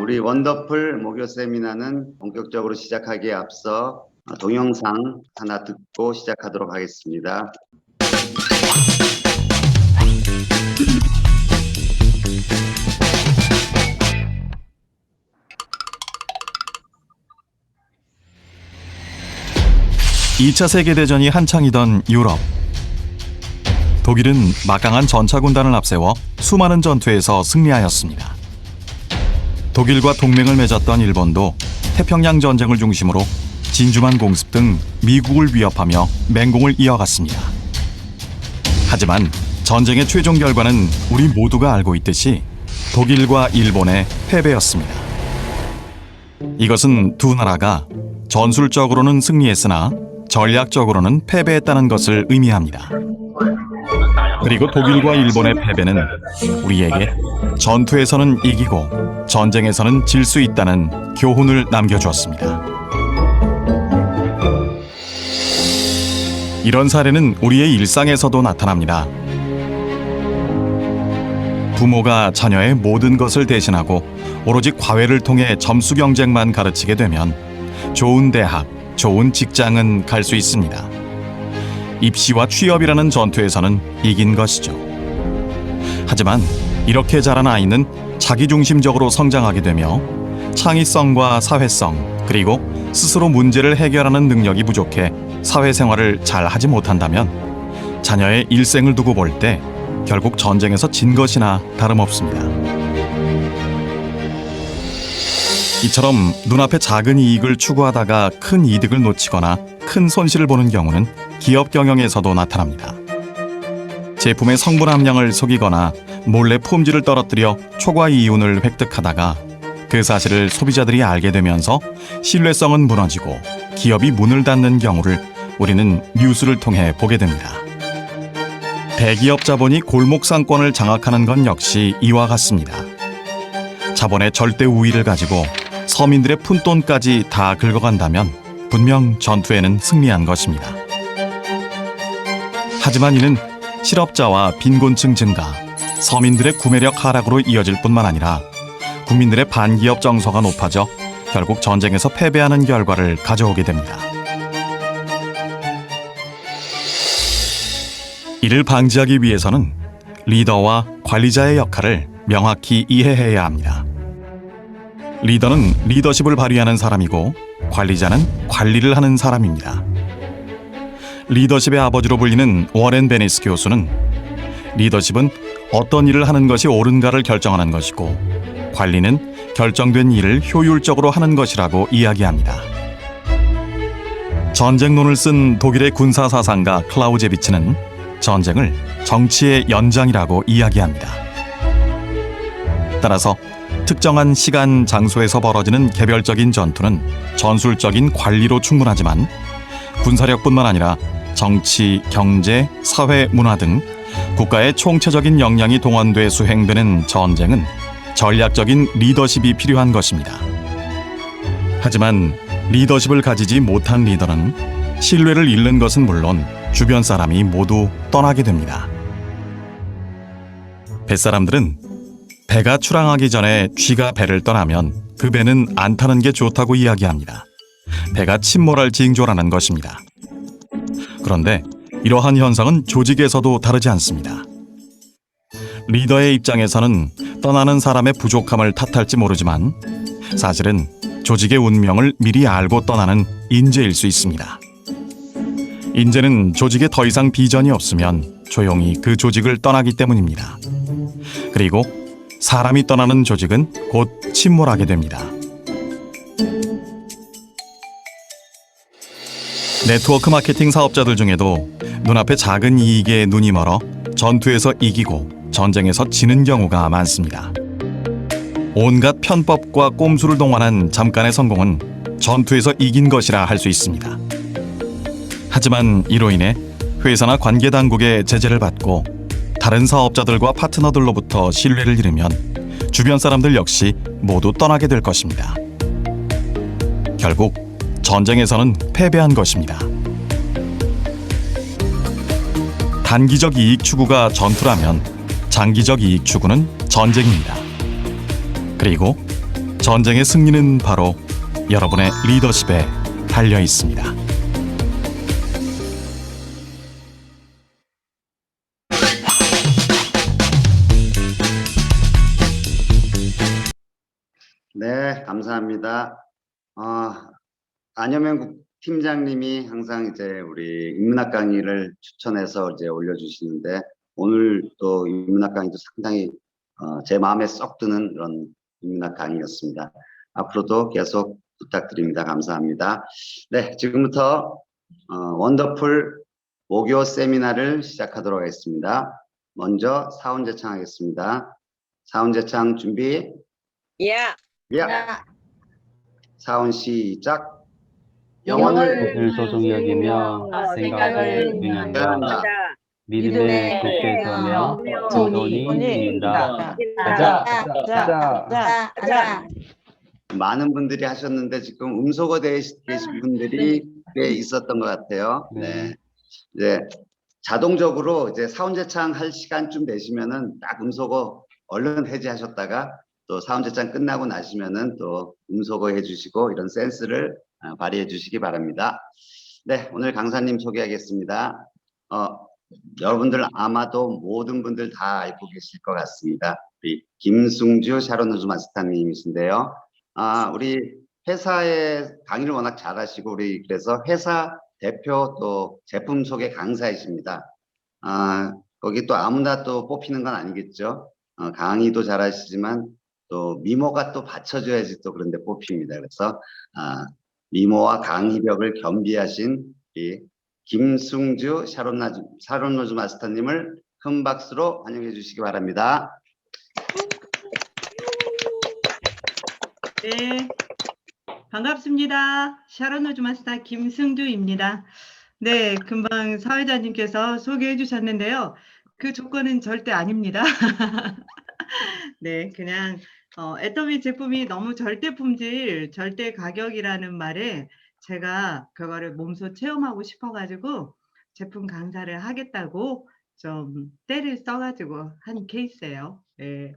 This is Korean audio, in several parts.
우리 원더풀 목요 세미나는 본격적으로 시작하기에 앞서 동영상 하나 듣고 시작하도록 하겠습니다. 2차 세계대전이 한창이던 유럽. 독일은 막강한 전차군단을 앞세워 수많은 전투에서 승리하였습니다. 독일과 동맹을 맺었던 일본도 태평양 전쟁을 중심으로 진주만 공습 등 미국을 위협하며 맹공을 이어갔습니다. 하지만 전쟁의 최종 결과는 우리 모두가 알고 있듯이 독일과 일본의 패배였습니다. 이것은 두 나라가 전술적으로는 승리했으나 전략적으로는 패배했다는 것을 의미합니다. 그리고 독일과 일본의 패배는 우리에게 전투에서는 이기고 전쟁에서는 질 수 있다는 교훈을 남겨주었습니다. 이런 사례는 우리의 일상에서도 나타납니다. 부모가 자녀의 모든 것을 대신하고 오로지 과외를 통해 점수 경쟁만 가르치게 되면 좋은 대학, 좋은 직장은 갈 수 있습니다. 입시와 취업이라는 전투에서는 이긴 것이죠. 하지만 이렇게 자란 아이는 자기중심적으로 성장하게 되며 창의성과 사회성, 그리고 스스로 문제를 해결하는 능력이 부족해 사회생활을 잘 하지 못한다면 자녀의 일생을 두고 볼 때 결국 전쟁에서 진 것이나 다름없습니다. 이처럼 눈앞의 작은 이익을 추구하다가 큰 이득을 놓치거나 큰 손실을 보는 경우는 기업 경영에서도 나타납니다. 제품의 성분 함량을 속이거나 몰래 품질을 떨어뜨려 초과 이윤을 획득하다가 그 사실을 소비자들이 알게 되면서 신뢰성은 무너지고 기업이 문을 닫는 경우를 우리는 뉴스를 통해 보게 됩니다. 대기업 자본이 골목 상권을 장악하는 건 역시 이와 같습니다. 자본의 절대 우위를 가지고 서민들의 푼돈까지 다 긁어간다면 분명 전투에는 승리한 것입니다. 하지만 이는 실업자와 빈곤층 증가, 서민들의 구매력 하락으로 이어질 뿐만 아니라 국민들의 반기업 정서가 높아져 결국 전쟁에서 패배하는 결과를 가져오게 됩니다. 이를 방지하기 위해서는 리더와 관리자의 역할을 명확히 이해해야 합니다. 리더는 리더십을 발휘하는 사람이고 관리자는 관리를 하는 사람입니다. 리더십의 아버지로 불리는 워렌 베니스 교수는 리더십은 어떤 일을 하는 것이 옳은가를 결정하는 것이고 관리는 결정된 일을 효율적으로 하는 것이라고 이야기합니다. 전쟁론을 쓴 독일의 군사사상가 클라우제비츠는 전쟁을 정치의 연장이라고 이야기합니다. 따라서 특정한 시간, 장소에서 벌어지는 개별적인 전투는 전술적인 관리로 충분하지만 군사력뿐만 아니라 정치, 경제, 사회, 문화 등 국가의 총체적인 역량이 동원돼 수행되는 전쟁은 전략적인 리더십이 필요한 것입니다. 하지만 리더십을 가지지 못한 리더는 신뢰를 잃는 것은 물론 주변 사람이 모두 떠나게 됩니다. 뱃사람들은 배가 출항하기 전에 쥐가 배를 떠나면 그 배는 안 타는 게 좋다고 이야기합니다. 배가 침몰할 징조라는 것입니다. 그런데 이러한 현상은 조직에서도 다르지 않습니다. 리더의 입장에서는 떠나는 사람의 부족함을 탓할지 모르지만 사실은 조직의 운명을 미리 알고 떠나는 인재일 수 있습니다. 인재는 조직에 더 이상 비전이 없으면 조용히 그 조직을 떠나기 때문입니다. 그리고 사람이 떠나는 조직은 곧 침몰하게 됩니다. 네트워크 마케팅 사업자들 중에도 눈앞의 작은 이익에 눈이 멀어 전투에서 이기고 전쟁에서 지는 경우가 많습니다. 온갖 편법과 꼼수를 동원한 잠깐의 성공은 전투에서 이긴 것이라 할 수 있습니다. 하지만 이로 인해 회사나 관계 당국의 제재를 받고 다른 사업자들과 파트너들로부터 신뢰를 잃으면 주변 사람들 역시 모두 떠나게 될 것입니다. 결국 전쟁에서는 패배한 것입니다. 단기적 이익 추구가 전투라면 장기적 이익 추구는 전쟁입니다. 그리고 전쟁의 승리는 바로 여러분의 리더십에 달려 있습니다. 네, 감사합니다. 안여명 팀장님이 항상 이제 우리 인문학 강의를 추천해서 이제 올려주시는데, 오늘 또 인문학 강의도 상당히 제 마음에 쏙 드는 그런 인문학 강의였습니다. 앞으로도 계속 부탁드립니다. 감사합니다. 네, 지금부터 원더풀 모교 세미나를 시작하도록 하겠습니다. 먼저 사운제창하겠습니다. 사운제창 준비. 야. 야. 사운 시작. 영혼을 소속 여기며 생각을 위하며 믿음에 굳게 서며 진돈이 이긴다. 가자, 가자. 많은 분들이 하셨는데 지금 음소거 계신 분들이 꽤 있었던 것 같아요. 네. 이제 자동적으로 이제 사운제창 할 시간쯤 되시면은 딱 음소거 얼른 해제하셨다가 또 사운제창 끝나고 나시면은 또 음소거 해주시고 이런 센스를 발휘해 주시기 바랍니다. 네, 오늘 강사님 소개하겠습니다. 여러분들 아마도 모든 분들 다 알고 계실 것 같습니다. 우리 김승주 샤론우즈 마스터님이신데요. 우리 회사의 강의를 워낙 잘하시고 우리 그래서 회사 대표 또 제품 소개 강사이십니다. 거기 또 아무나 또 뽑히는 건 아니겠죠. 강의도 잘하시지만 또 미모가 또 받쳐줘야지 또 그런데 뽑힙니다. 그래서 미모와 강의력을 겸비하신 이 김승주 샤론노즈 마스터님을 큰 박수로 환영해 주시기 바랍니다. 네, 반갑습니다. 샤론노즈 마스터 김승주입니다. 네, 금방 사회자님께서 소개해 주셨는데요. 그 조건은 절대 아닙니다. 네, 그냥 애터미 제품이 너무 절대 품질, 절대 가격이라는 말에 제가 그거를 몸소 체험하고 싶어가지고 제품 강사를 하겠다고 좀 때를 써가지고 한 케이스예요. 네.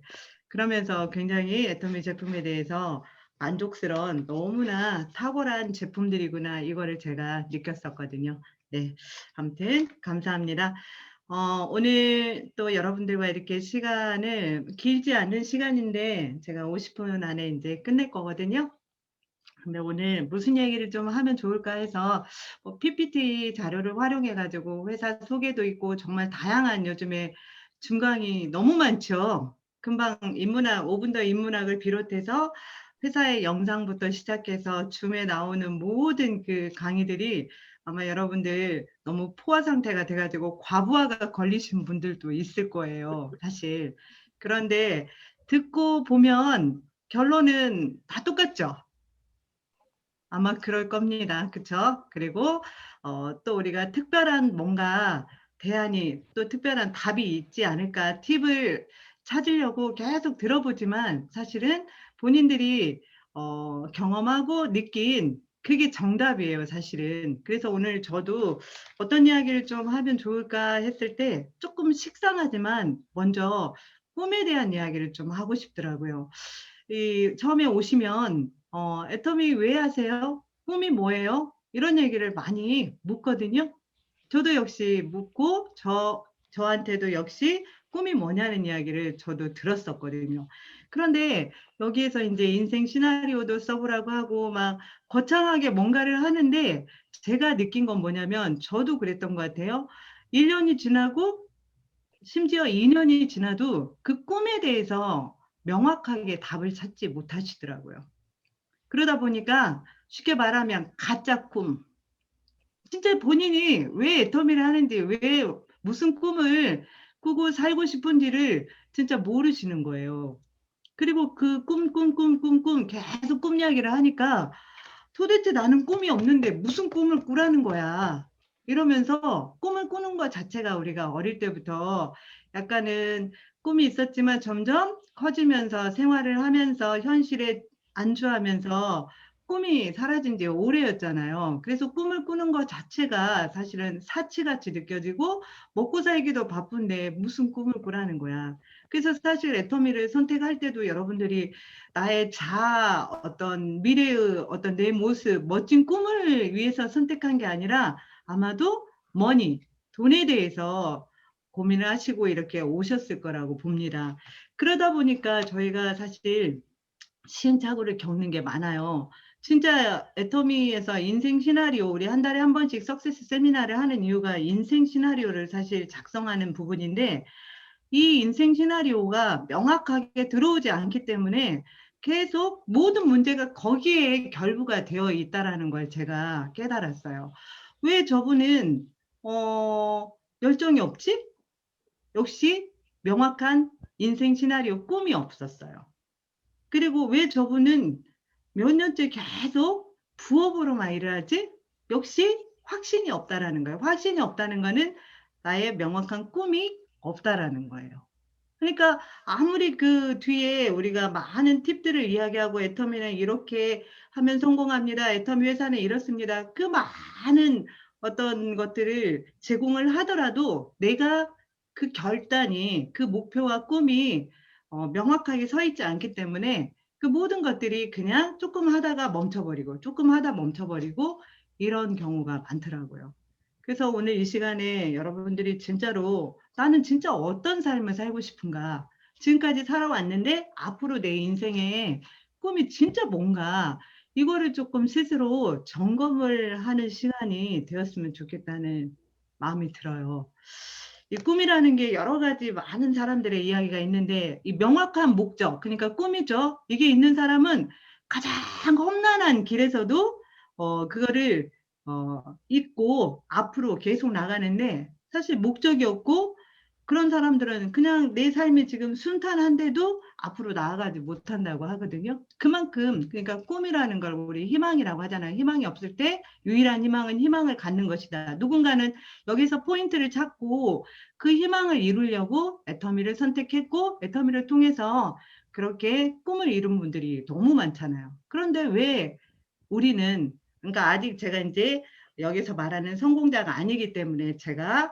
그러면서 굉장히 애터미 제품에 대해서 만족스러운 너무나 탁월한 제품들이구나 이거를 제가 느꼈었거든요. 네, 아무튼 감사합니다. 오늘 또 여러분들과 이렇게 시간을 길지 않은 시간인데 제가 50분 안에 이제 끝낼 거거든요. 근데 오늘 무슨 얘기를 좀 하면 좋을까 해서 PPT 자료를 활용해 가지고 회사 소개도 있고 정말 다양한 요즘에 중강이 너무 많죠. 금방 인문학 5분 더 인문학을 비롯해서 회사의 영상부터 시작해서 줌에 나오는 모든 그 강의들이 아마 여러분들 너무 포화 상태가 돼가지고 과부하가 걸리신 분들도 있을 거예요, 사실. 그런데 듣고 보면 결론은 다 똑같죠. 아마 그럴 겁니다. 그쵸? 그리고 또 우리가 특별한 뭔가 대안이 또 특별한 답이 있지 않을까 팁을 찾으려고 계속 들어보지만 사실은 본인들이 경험하고 느낀 그게 정답이에요, 사실은. 그래서 오늘 저도 어떤 이야기를 좀 하면 좋을까 했을 때 조금 식상하지만 먼저 꿈에 대한 이야기를 좀 하고 싶더라고요. 처음에 오시면 애터미 왜 하세요? 꿈이 뭐예요? 이런 얘기를 많이 묻거든요. 저도 역시 묻고 저한테도 역시 꿈이 뭐냐는 이야기를 저도 들었었거든요. 그런데 여기에서 이제 인생 시나리오도 써보라고 하고 막 거창하게 뭔가를 하는데 제가 느낀 건 뭐냐면 저도 그랬던 것 같아요. 1년이 지나고 심지어 2년이 지나도 그 꿈에 대해서 명확하게 답을 찾지 못하시더라고요. 그러다 보니까 쉽게 말하면 가짜 꿈. 진짜 본인이 왜 애터미를 하는지, 왜 무슨 꿈을 꾸고 살고 싶은지를 진짜 모르시는 거예요. 그리고 그 꿈 계속 꿈 이야기를 하니까 도대체 나는 꿈이 없는데 무슨 꿈을 꾸라는 거야. 이러면서 꿈을 꾸는 것 자체가 우리가 어릴 때부터 약간은 꿈이 있었지만 점점 커지면서 생활을 하면서 현실에 안주하면서 꿈이 사라진 지 오래였잖아요. 그래서 꿈을 꾸는 것 자체가 사실은 사치같이 느껴지고 먹고 살기도 바쁜데 무슨 꿈을 꾸라는 거야. 그래서 사실 애터미를 선택할 때도 여러분들이 나의 어떤 미래의 어떤 내 모습, 멋진 꿈을 위해서 선택한 게 아니라 아마도 돈에 대해서 고민을 하시고 이렇게 오셨을 거라고 봅니다. 그러다 보니까 저희가 사실 시행착오를 겪는 게 많아요. 진짜 애터미에서 인생 시나리오, 우리 한 달에 한 번씩 석세스 세미나를 하는 이유가 인생 시나리오를 사실 작성하는 부분인데, 이 인생 시나리오가 명확하게 들어오지 않기 때문에 계속 모든 문제가 거기에 결부가 되어 있다라는 걸 제가 깨달았어요. 왜 저분은 열정이 없지? 역시 명확한 인생 시나리오 꿈이 없었어요. 그리고 왜 저분은 몇 년째 계속 부업으로만 일을 하지? 역시 확신이 없다라는 거예요. 확신이 없다는 거는 나의 명확한 꿈이 없다라는 거예요. 그러니까 아무리 그 뒤에 우리가 많은 팁들을 이야기하고 애터미는 이렇게 하면 성공합니다. 애터미 회사는 이렇습니다. 그 많은 어떤 것들을 제공을 하더라도 내가 그 결단이, 그 목표와 꿈이 명확하게 서 있지 않기 때문에 그 모든 것들이 그냥 조금 하다가 멈춰버리고 조금 하다 멈춰버리고 이런 경우가 많더라고요. 그래서 오늘 이 시간에 여러분들이 진짜로 나는 진짜 어떤 삶을 살고 싶은가, 지금까지 살아왔는데 앞으로 내 인생의 꿈이 진짜 뭔가, 이거를 조금 스스로 점검을 하는 시간이 되었으면 좋겠다는 마음이 들어요. 이 꿈이라는 게 여러 가지 많은 사람들의 이야기가 있는데, 이 명확한 목적, 그러니까 꿈이죠. 이게 있는 사람은 가장 험난한 길에서도 그거를 잊고 앞으로 계속 나가는데, 사실 목적이 없고 그런 사람들은 그냥 내 삶이 지금 순탄한데도 앞으로 나아가지 못한다고 하거든요. 그만큼, 그러니까 꿈이라는 걸 우리 희망이라고 하잖아요. 희망이 없을 때 유일한 희망은 희망을 갖는 것이다. 누군가는 여기서 포인트를 찾고 그 희망을 이루려고 애터미를 선택했고 애터미를 통해서 그렇게 꿈을 이룬 분들이 너무 많잖아요. 그런데 왜 우리는, 그러니까 아직 제가 이제 여기서 말하는 성공자가 아니기 때문에 제가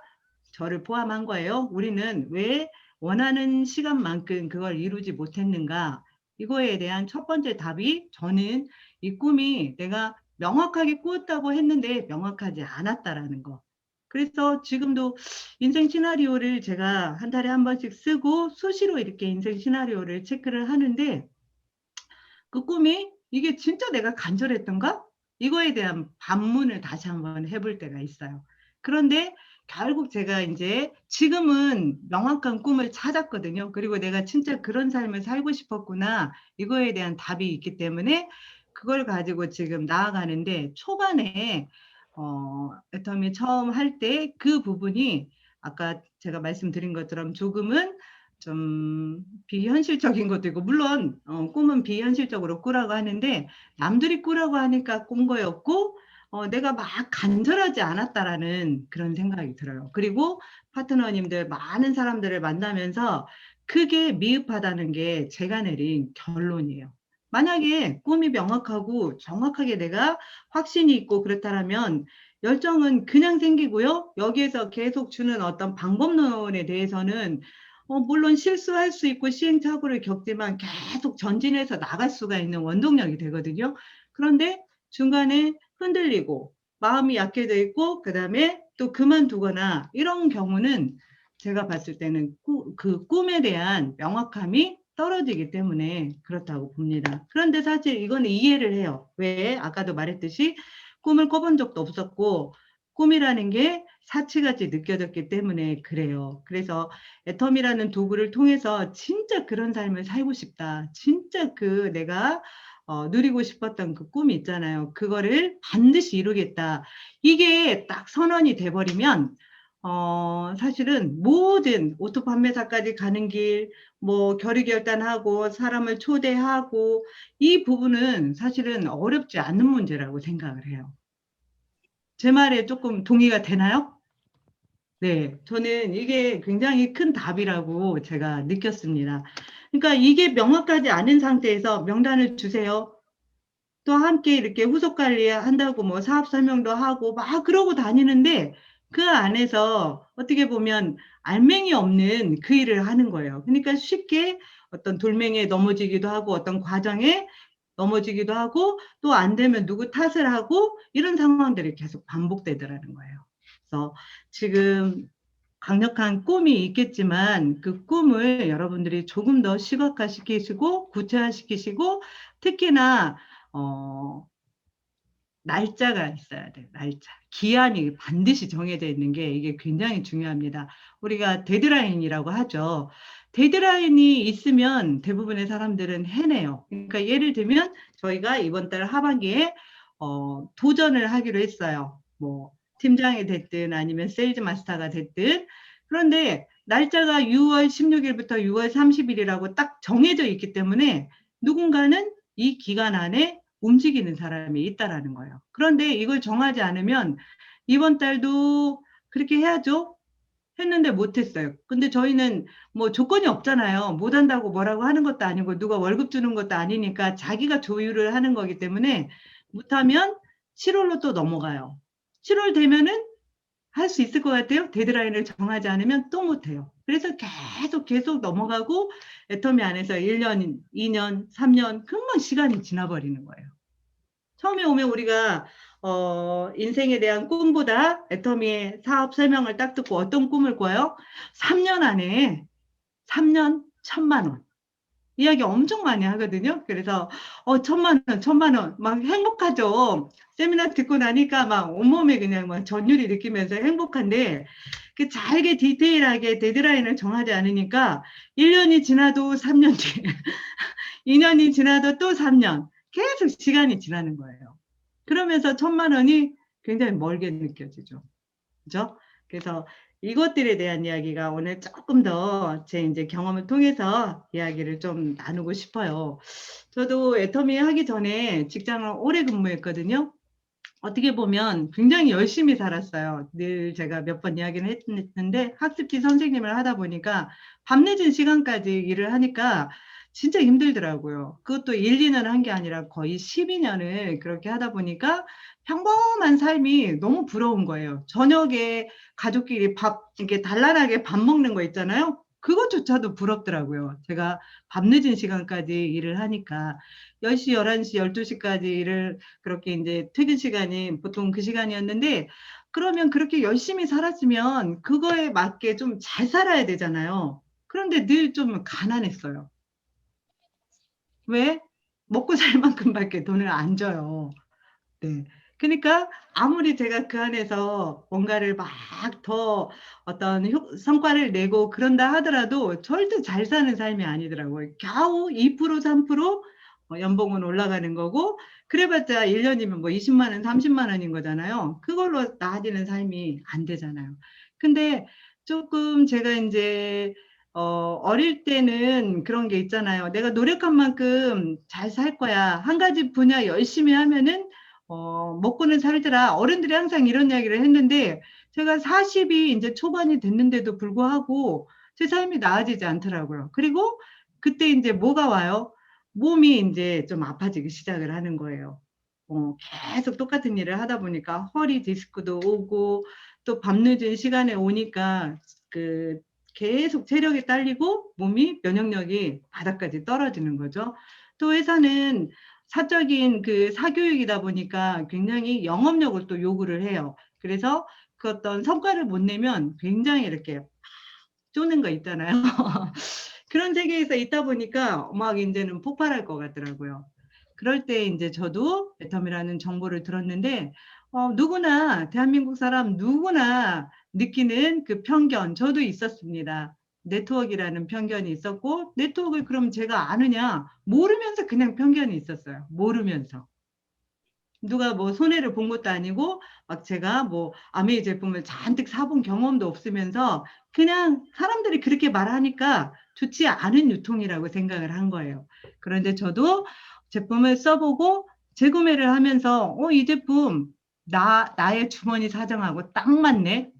저를 포함한 거예요. 우리는 왜 원하는 시간만큼 그걸 이루지 못했는가? 이거에 대한 첫 번째 답이, 저는 이 꿈이 내가 명확하게 꾸었다고 했는데 명확하지 않았다라는 거. 그래서 지금도 인생 시나리오를 제가 한 달에 한 번씩 쓰고 수시로 이렇게 인생 시나리오를 체크를 하는데, 그 꿈이 이게 진짜 내가 간절했던가? 이거에 대한 반문을 다시 한번 해볼 때가 있어요. 그런데 결국 제가 이제 지금은 명확한 꿈을 찾았거든요. 그리고 내가 진짜 그런 삶을 살고 싶었구나. 이거에 대한 답이 있기 때문에 그걸 가지고 지금 나아가는데, 초반에 애터미 처음 할 때 그 부분이 아까 제가 말씀드린 것처럼 조금은 좀 비현실적인 것도 있고, 물론 꿈은 비현실적으로 꾸라고 하는데 남들이 꾸라고 하니까 꾼 거였고, 내가 막 간절하지 않았다라는 그런 생각이 들어요. 그리고 파트너님들 많은 사람들을 만나면서 그게 미흡하다는 게 제가 내린 결론이에요. 만약에 꿈이 명확하고 정확하게 내가 확신이 있고 그렇다면 열정은 그냥 생기고요. 여기에서 계속 주는 어떤 방법론에 대해서는 물론 실수할 수 있고 시행착오를 겪지만 계속 전진해서 나갈 수가 있는 원동력이 되거든요. 그런데 중간에 흔들리고 마음이 약해져 있고 그 다음에 또 그만두거나 이런 경우는 제가 봤을 때는 그 꿈에 대한 명확함이 떨어지기 때문에 그렇다고 봅니다. 그런데 사실 이거는 이해를 해요. 왜? 아까도 말했듯이 꿈을 꿔본 적도 없었고 꿈이라는 게 사치같이 느껴졌기 때문에 그래요. 그래서 애텀이라는 도구를 통해서 진짜 그런 삶을 살고 싶다. 진짜 그 내가 누리고 싶었던 그 꿈이 있잖아요. 그거를 반드시 이루겠다. 이게 딱 선언이 돼버리면 사실은 모든 오토 판매사까지 가는 길, 뭐 결의결단하고 사람을 초대하고 이 부분은 사실은 어렵지 않은 문제라고 생각을 해요. 제 말에 조금 동의가 되나요? 네, 저는 이게 굉장히 큰 답이라고 제가 느꼈습니다. 그러니까 이게 명확하지 않은 상태에서 명단을 주세요. 또 함께 이렇게 후속 관리한다고 뭐 사업 설명도 하고 막 그러고 다니는데 그 안에서 어떻게 보면 알맹이 없는 그 일을 하는 거예요. 그러니까 쉽게 어떤 돌멩이에 넘어지기도 하고 어떤 과정에 넘어지기도 하고 또 안 되면 누구 탓을 하고 이런 상황들이 계속 반복되더라는 거예요. 그래서 지금 강력한 꿈이 있겠지만 그 꿈을 여러분들이 조금 더 시각화시키시고 구체화시키시고 특히나 날짜가 있어야 돼요. 날짜. 기한이 반드시 정해져 있는 게 이게 굉장히 중요합니다. 우리가 데드라인이라고 하죠. 데드라인이 있으면 대부분의 사람들은 해내요. 그러니까 예를 들면 저희가 이번 달 하반기에 도전을 하기로 했어요. 뭐 팀장이 됐든 아니면 세일즈 마스터가 됐든. 그런데 날짜가 6월 16일부터 6월 30일이라고 딱 정해져 있기 때문에 누군가는 이 기간 안에 움직이는 사람이 있다라는 거예요. 그런데 이걸 정하지 않으면 이번 달도 그렇게 해야죠. 했는데 못했어요. 근데 저희는 뭐 조건이 없잖아요. 못한다고 뭐라고 하는 것도 아니고 누가 월급 주는 것도 아니니까 자기가 조율을 하는 거기 때문에 못하면 7월로 또 넘어가요. 7월 되면은 할 수 있을 것 같아요. 데드라인을 정하지 않으면 또 못해요. 그래서 계속 넘어가고 애터미 안에서 1년, 2년, 3년 금방 시간이 지나버리는 거예요. 처음에 오면 우리가 인생에 대한 꿈보다 애터미의 사업 설명을 딱 듣고 어떤 꿈을 꿔요? 3년 안에 3년 1,000만 원. 이야기 엄청 많이 하거든요. 그래서 1,000만 원 막 행복하죠. 세미나 듣고 나니까 막 온몸에 그냥 막 전율이 느끼면서 행복한데 그 잘게 디테일하게 데드라인을 정하지 않으니까 1년이 지나도 3년 뒤 2년이 지나도 또 3년 계속 시간이 지나는 거예요. 그러면서 1,000만 원이 굉장히 멀게 느껴지죠. 그죠? 그래서 이것들에 대한 이야기가 오늘 조금 더 제 이제 경험을 통해서 이야기를 좀 나누고 싶어요. 저도 애터미 하기 전에 직장을 오래 근무했거든요. 어떻게 보면 굉장히 열심히 살았어요. 늘 제가 몇 번 이야기를 했는데 학습지 선생님을 하다 보니까 밤늦은 시간까지 일을 하니까 진짜 힘들더라고요. 그것도 1, 2년 한 게 아니라 거의 12년을 그렇게 하다 보니까 평범한 삶이 너무 부러운 거예요. 저녁에 가족끼리 이렇게 단란하게 밥 먹는 거 있잖아요. 그것조차도 부럽더라고요. 제가 밤늦은 시간까지 일을 하니까 10시, 11시, 12시까지 일을 그렇게 이제 퇴근 시간이 보통 그 시간이었는데 그러면 그렇게 열심히 살았으면 그거에 맞게 좀 잘 살아야 되잖아요. 그런데 늘 좀 가난했어요. 왜? 먹고 살 만큼밖에 돈을 안 줘요. 네. 그러니까 아무리 제가 그 안에서 뭔가를 막 더 어떤 성과를 내고 그런다 하더라도 절대 잘 사는 삶이 아니더라고요. 겨우 2%, 3% 연봉은 올라가는 거고 그래봤자 1년이면 뭐 20만 원, 30만 원인 거잖아요. 그걸로 나아지는 삶이 안 되잖아요. 근데 조금 제가 이제 어릴 때는 그런 게 있잖아요. 내가 노력한 만큼 잘 살 거야. 한 가지 분야 열심히 하면은 먹고는 살더라. 어른들이 항상 이런 이야기를 했는데 제가 40이 이제 초반이 됐는데도 불구하고 제 삶이 나아지지 않더라고요. 그리고 그때 이제 뭐가 와요? 몸이 이제 좀 아파지기 시작을 하는 거예요. 계속 똑같은 일을 하다 보니까 허리 디스크도 오고 또 밤늦은 시간에 오니까 그 계속 체력이 딸리고 몸이 면역력이 바닥까지 떨어지는 거죠. 또 회사는 사적인 그 사교육이다 보니까 굉장히 영업력을 또 요구를 해요. 그래서 그 어떤 성과를 못 내면 굉장히 이렇게 쪼는 거 있잖아요. 그런 세계에서 있다 보니까 막 이제는 폭발할 것 같더라고요. 그럴 때 이제 저도 애텀이라는 정보를 들었는데 누구나 대한민국 사람 누구나 느끼는 그 편견 저도 있었습니다. 네트워크라는 편견이 있었고 네트워크를 그럼 제가 아느냐 모르면서 그냥 편견이 있었어요. 모르면서. 누가 뭐 손해를 본 것도 아니고 막 제가 뭐 아메이 제품을 잔뜩 사본 경험도 없으면서 그냥 사람들이 그렇게 말하니까 좋지 않은 유통이라고 생각을 한 거예요. 그런데 저도 제품을 써보고 재구매를 하면서 이 제품 나의 주머니 사정하고 딱 맞네.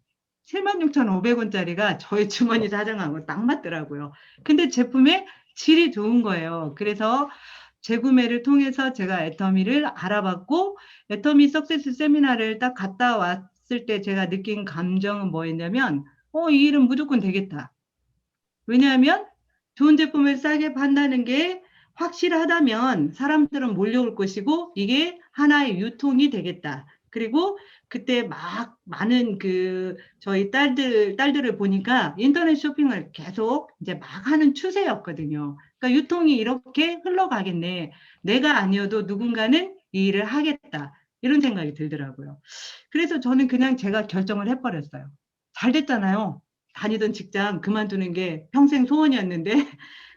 76,500원짜리가 저의 주머니 사정하고 딱 맞더라고요. 근데 제품의 질이 좋은 거예요. 그래서 재구매를 통해서 제가 애터미를 알아봤고, 애터미 석세스 세미나를 딱 갔다 왔을 때 제가 느낀 감정은 뭐였냐면, 이 일은 무조건 되겠다. 왜냐하면 좋은 제품을 싸게 판다는 게 확실하다면 사람들은 몰려올 것이고, 이게 하나의 유통이 되겠다. 그리고 그때 막 많은 저희 딸들을 보니까 인터넷 쇼핑을 계속 이제 막 하는 추세였거든요. 그러니까 유통이 이렇게 흘러가겠네. 내가 아니어도 누군가는 이 일을 하겠다. 이런 생각이 들더라고요. 그래서 저는 그냥 제가 결정을 해버렸어요. 잘 됐잖아요. 다니던 직장 그만두는 게 평생 소원이었는데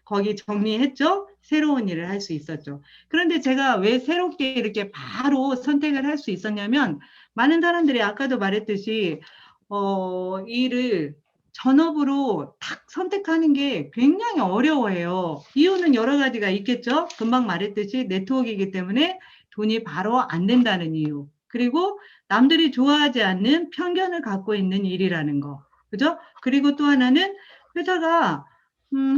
거기 정리했죠. 새로운 일을 할 수 있었죠. 그런데 제가 왜 새롭게 이렇게 바로 선택을 할 수 있었냐면, 많은 사람들이 아까도 말했듯이 이 일을 전업으로 딱 선택하는 게 굉장히 어려워해요. 이유는 여러 가지가 있겠죠. 금방 말했듯이 네트워크이기 때문에 돈이 바로 안 된다는 이유. 그리고 남들이 좋아하지 않는 편견을 갖고 있는 일이라는 거. 그죠? 그리고 또 하나는 회사가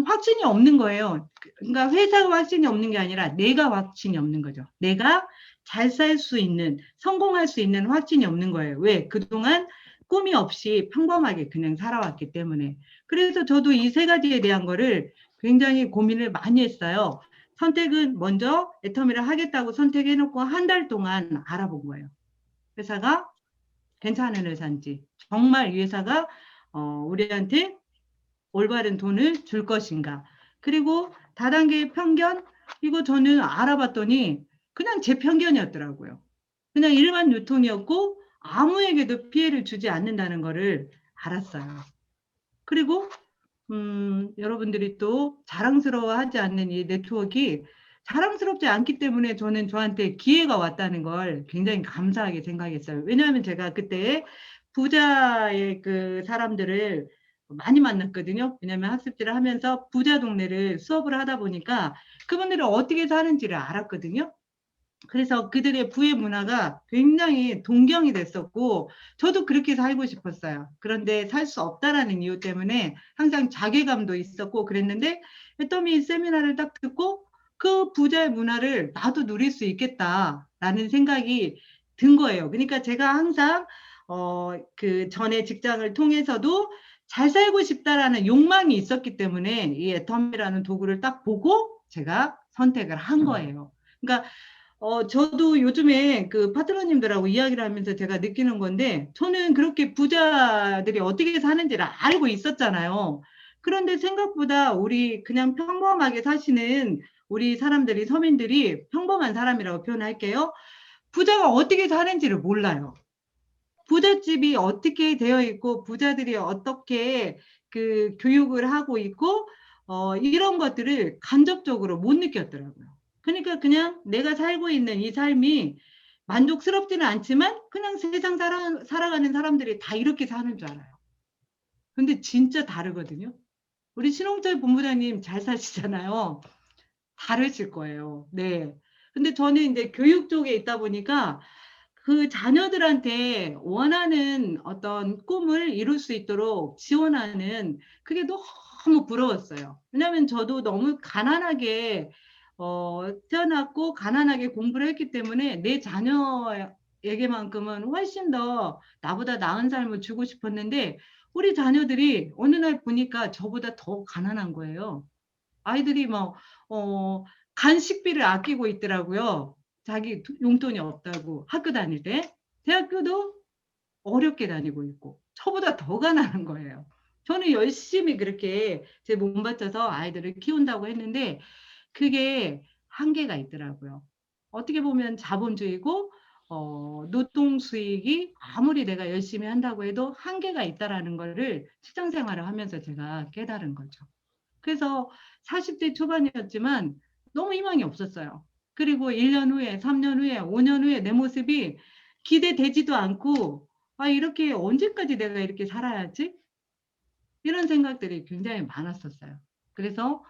확신이 없는 거예요. 그러니까 회사가 확신이 없는 게 아니라 내가 확신이 없는 거죠. 내가 잘 살 수 있는, 성공할 수 있는 확신이 없는 거예요. 왜? 그동안 꿈이 없이 평범하게 그냥 살아왔기 때문에. 그래서 저도 이 세 가지에 대한 거를 굉장히 고민을 많이 했어요. 선택은 먼저 애터미를 하겠다고 선택해놓고 한 달 동안 알아본 거예요. 회사가 괜찮은 회사인지, 정말 이 회사가 우리한테 올바른 돈을 줄 것인가. 그리고 다단계의 편견, 이거 저는 알아봤더니 그냥 제 편견이었더라고요. 그냥 일반 유통이었고 아무에게도 피해를 주지 않는다는 거를 알았어요. 그리고 여러분들이 또 자랑스러워하지 않는 이 네트워크가 자랑스럽지 않기 때문에 저는 저한테 기회가 왔다는 걸 굉장히 감사하게 생각했어요. 왜냐하면 제가 그때 부자의 사람들을 많이 만났거든요. 왜냐하면 학습지를 하면서 부자 동네를 수업을 하다 보니까 그분들이 어떻게 사는지를 알았거든요. 그래서 그들의 부의 문화가 굉장히 동경이 됐었고, 저도 그렇게 살고 싶었어요. 그런데 살 수 없다라는 이유 때문에 항상 자괴감도 있었고 그랬는데, 애터미 세미나를 딱 듣고 그 부자의 문화를 나도 누릴 수 있겠다라는 생각이 든 거예요. 그러니까 제가 항상 그 전에 직장을 통해서도 잘 살고 싶다라는 욕망이 있었기 때문에 이 애터미라는 도구를 딱 보고 제가 선택을 한 거예요. 그러니까 저도 요즘에 그 파트너님들하고 이야기를 하면서 제가 느끼는 건데, 저는 그렇게 부자들이 어떻게 사는지를 알고 있었잖아요. 그런데 생각보다 우리 그냥 평범하게 사시는 우리 사람들이, 서민들이, 평범한 사람이라고 표현할게요. 부자가 어떻게 사는지를 몰라요. 부잣집이 어떻게 되어 있고, 부자들이 어떻게 그 교육을 하고 있고, 이런 것들을 간접적으로 못 느꼈더라고요. 그러니까 그냥 내가 살고 있는 이 삶이 만족스럽지는 않지만 그냥 세상 살아가는 사람들이 다 이렇게 사는 줄 알아요. 근데 진짜 다르거든요. 우리 신홍철 본부장님 잘 사시잖아요. 다르실 거예요. 네. 근데 저는 이제 교육 쪽에 있다 보니까 그 자녀들한테 원하는 어떤 꿈을 이룰 수 있도록 지원하는 그게 너무 부러웠어요. 왜냐하면 저도 너무 가난하게 태어났고 가난하게 공부를 했기 때문에 내 자녀에게만큼은 훨씬 더 나보다 나은 삶을 주고 싶었는데, 우리 자녀들이 어느 날 보니까 저보다 더 가난한 거예요. 아이들이 간식비를 아끼고 있더라고요. 자기 용돈이 없다고 학교 다닐 때. 대학교도 어렵게 다니고 있고 저보다 더 가난한 거예요. 저는 열심히 그렇게 제 몸 바쳐서 아이들을 키운다고 했는데 그게 한계가 있더라고요. 어떻게 보면 자본주의고 노동 수익이 아무리 내가 열심히 한다고 해도 한계가 있다라는 거를 직장 생활을 하면서 제가 깨달은 거죠. 그래서 40대 초반이었지만 너무 희망이 없었어요. 그리고 1년 후에, 3년 후에, 5년 후에 내 모습이 기대되지도 않고, 이렇게 언제까지 내가 이렇게 살아야지? 이런 생각들이 굉장히 많았었어요. 그래서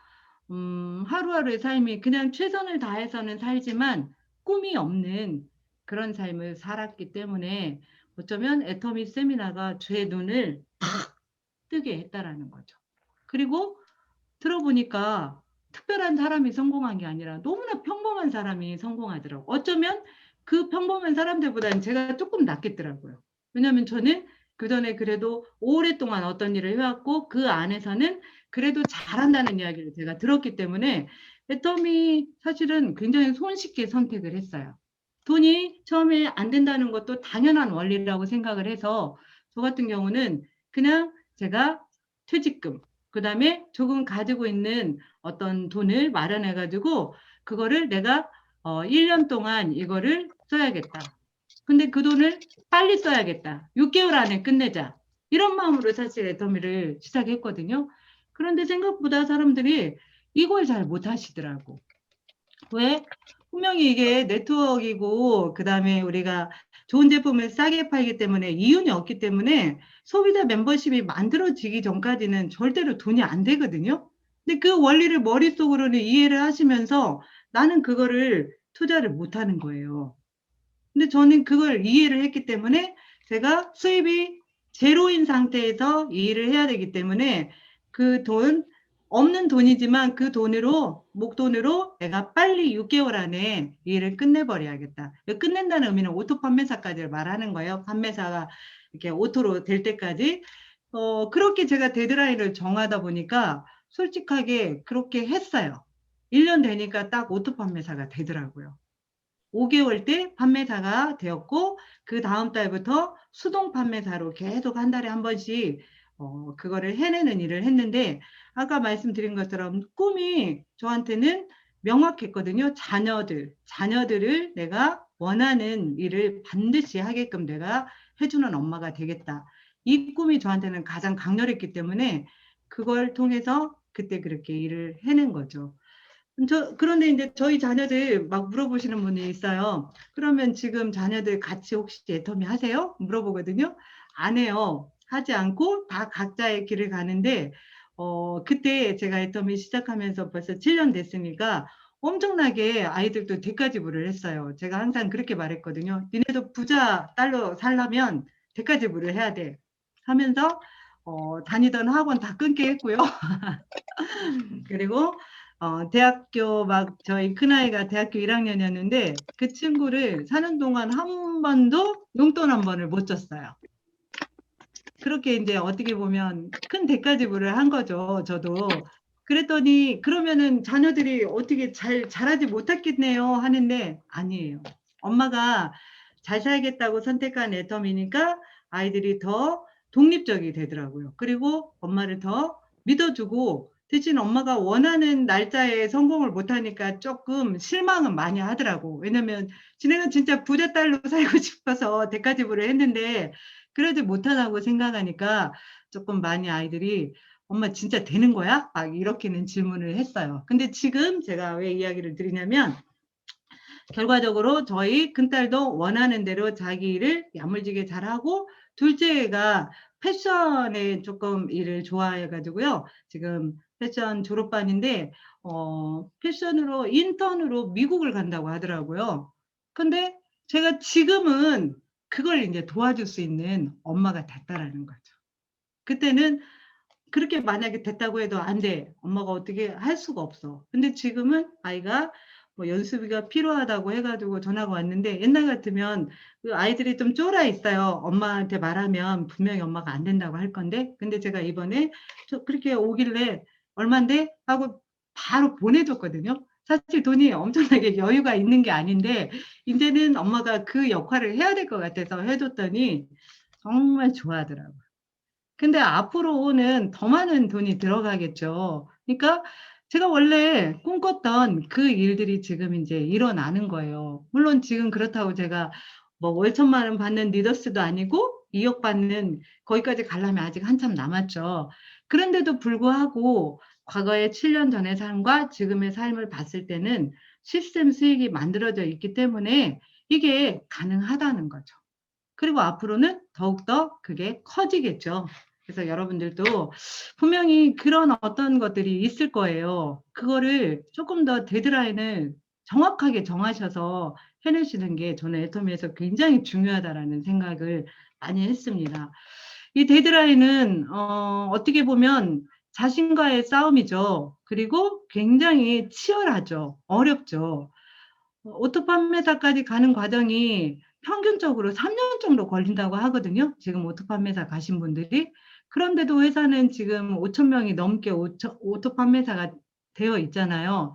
하루하루의 삶이 그냥 최선을 다해서는 살지만 꿈이 없는 그런 삶을 살았기 때문에 어쩌면 애터미 세미나가 제 눈을 탁 뜨게 했다라는 거죠. 그리고 들어보니까 특별한 사람이 성공한 게 아니라 너무나 평범한 사람이 성공하더라고요. 어쩌면 그 평범한 사람들보다는 제가 조금 낫겠더라고요. 왜냐하면 저는 그전에 그래도 오랫동안 어떤 일을 해왔고 그 안에서는 그래도 잘한다는 이야기를 제가 들었기 때문에 애터미 사실은 굉장히 손쉽게 선택을 했어요. 돈이 처음에 안 된다는 것도 당연한 원리라고 생각을 해서 저 같은 경우는 그냥 제가 퇴직금, 그 다음에 조금 가지고 있는 어떤 돈을 마련해 가지고 그거를 내가 1년 동안 이거를 써야겠다. 근데 그 돈을 빨리 써야겠다. 6개월 안에 끝내자. 이런 마음으로 사실 애터미를 시작했거든요. 그런데 생각보다 사람들이 이걸 잘 못하시더라고. 왜? 분명히 이게 네트워크이고 그다음에 우리가 좋은 제품을 싸게 팔기 때문에 이윤이 없기 때문에 소비자 멤버십이 만들어지기 전까지는 절대로 돈이 안 되거든요. 근데 그 원리를 머릿속으로는 이해를 하시면서 나는 그거를 투자를 못 하는 거예요. 근데 저는 그걸 이해를 했기 때문에 제가 수입이 제로인 상태에서 이 일을 해야 되기 때문에 그 돈, 없는 돈이지만 그 돈으로, 목돈으로 내가 빨리 6개월 안에 이 일을 끝내버려야겠다. 끝낸다는 의미는 오토 판매사까지 말하는 거예요. 판매사가 이렇게 오토로 될 때까지. 그렇게 제가 데드라인을 정하다 보니까 솔직하게 그렇게 했어요. 1년 되니까 딱 오토 판매사가 되더라고요. 5개월 때 판매사가 되었고 그 다음 달부터 수동 판매사로 계속 한 달에 한 번씩 그거를 해내는 일을 했는데 아까 말씀드린 것처럼 꿈이 저한테는 명확했거든요. 자녀들을 내가 원하는 일을 반드시 하게끔 내가 해주는 엄마가 되겠다. 이 꿈이 저한테는 가장 강렬했기 때문에 그걸 통해서 그때 그렇게 일을 해낸 거죠. 그런데 이제 저희 자녀들 막 물어보시는 분이 있어요. 그러면 지금 자녀들 같이 혹시 애터미 하세요? 물어보거든요. 안 해요. 하지 않고 다 각자의 길을 가는데, 그때 제가 애터미 시작하면서 벌써 7년 됐으니까 엄청나게 아이들도 대가지불을 했어요. 제가 항상 그렇게 말했거든요. 니네도 부자 딸로 살려면 대가지불을 해야 돼. 하면서, 다니던 학원 다 끊게 했고요. 그리고 대학교 막 저희 큰아이가 대학교 1학년이었는데 그 친구를 사는 동안 한 번도 용돈 한 번을 못 줬어요. 그렇게 이제 어떻게 보면 큰 대가지불을 한 거죠. 저도. 그랬더니 그러면은 자녀들이 어떻게 잘하지 못했겠네요 하는데 아니에요. 엄마가 잘 살겠다고 선택한 애텀이니까 아이들이 더 독립적이 되더라고요. 그리고 엄마를 더 믿어주고 대신 엄마가 원하는 날짜에 성공을 못하니까 조금 실망은 많이 하더라고. 왜냐면 지네가 진짜 부자 딸로 살고 싶어서 대가지불을 했는데 그러지 못하다고 생각하니까 조금 많이 아이들이 엄마 진짜 되는 거야? 막 이렇게는 질문을 했어요. 근데 지금 제가 왜 이야기를 드리냐면 결과적으로 저희 큰딸도 원하는 대로 자기 일을 야물지게 잘하고 둘째가 패션에 조금 일을 좋아해가지고요. 지금 패션 졸업반인데 패션으로 인턴으로 미국을 간다고 하더라고요. 근데 제가 지금은 그걸 이제 도와줄 수 있는 엄마가 됐다라는 거죠. 그때는 그렇게 만약에 됐다고 해도 안 돼. 엄마가 어떻게 할 수가 없어. 근데 지금은 아이가 뭐 연수비가 필요하다고 해가지고 전화가 왔는데 옛날 같으면 그 아이들이 좀 쫄아 있어요. 엄마한테 말하면 분명히 엄마가 안 된다고 할 건데. 근데 제가 이번에 그렇게 오길래 얼만데? 하고 바로 보내줬거든요. 사실 돈이 엄청나게 여유가 있는 게 아닌데 이제는 엄마가 그 역할을 해야 될 것 같아서 해줬더니 정말 좋아하더라고요. 근데 앞으로는 더 많은 돈이 들어가겠죠. 그러니까 제가 원래 꿈꿨던 그 일들이 지금 이제 일어나는 거예요. 물론 지금 그렇다고 제가 뭐 월천만 원 받는 리더스도 아니고 2억 받는 거기까지 가려면 아직 한참 남았죠. 그런데도 불구하고 과거의 7년 전의 삶과 지금의 삶을 봤을 때는 시스템 수익이 만들어져 있기 때문에 이게 가능하다는 거죠. 그리고 앞으로는 더욱더 그게 커지겠죠. 그래서 여러분들도 분명히 그런 어떤 것들이 있을 거예요. 그거를 조금 더 데드라인을 정확하게 정하셔서 해내시는 게 저는 애터미에서 굉장히 중요하다라는 생각을 많이 했습니다. 이 데드라인은 어떻게 보면 자신과의 싸움이죠. 그리고 굉장히 치열하죠. 어렵죠. 오토 판매사까지 가는 과정이 평균적으로 3년 정도 걸린다고 하거든요. 지금 오토 판매사 가신 분들이. 그런데도 회사는 지금 5천 명이 넘게 오토 판매사가 되어 있잖아요.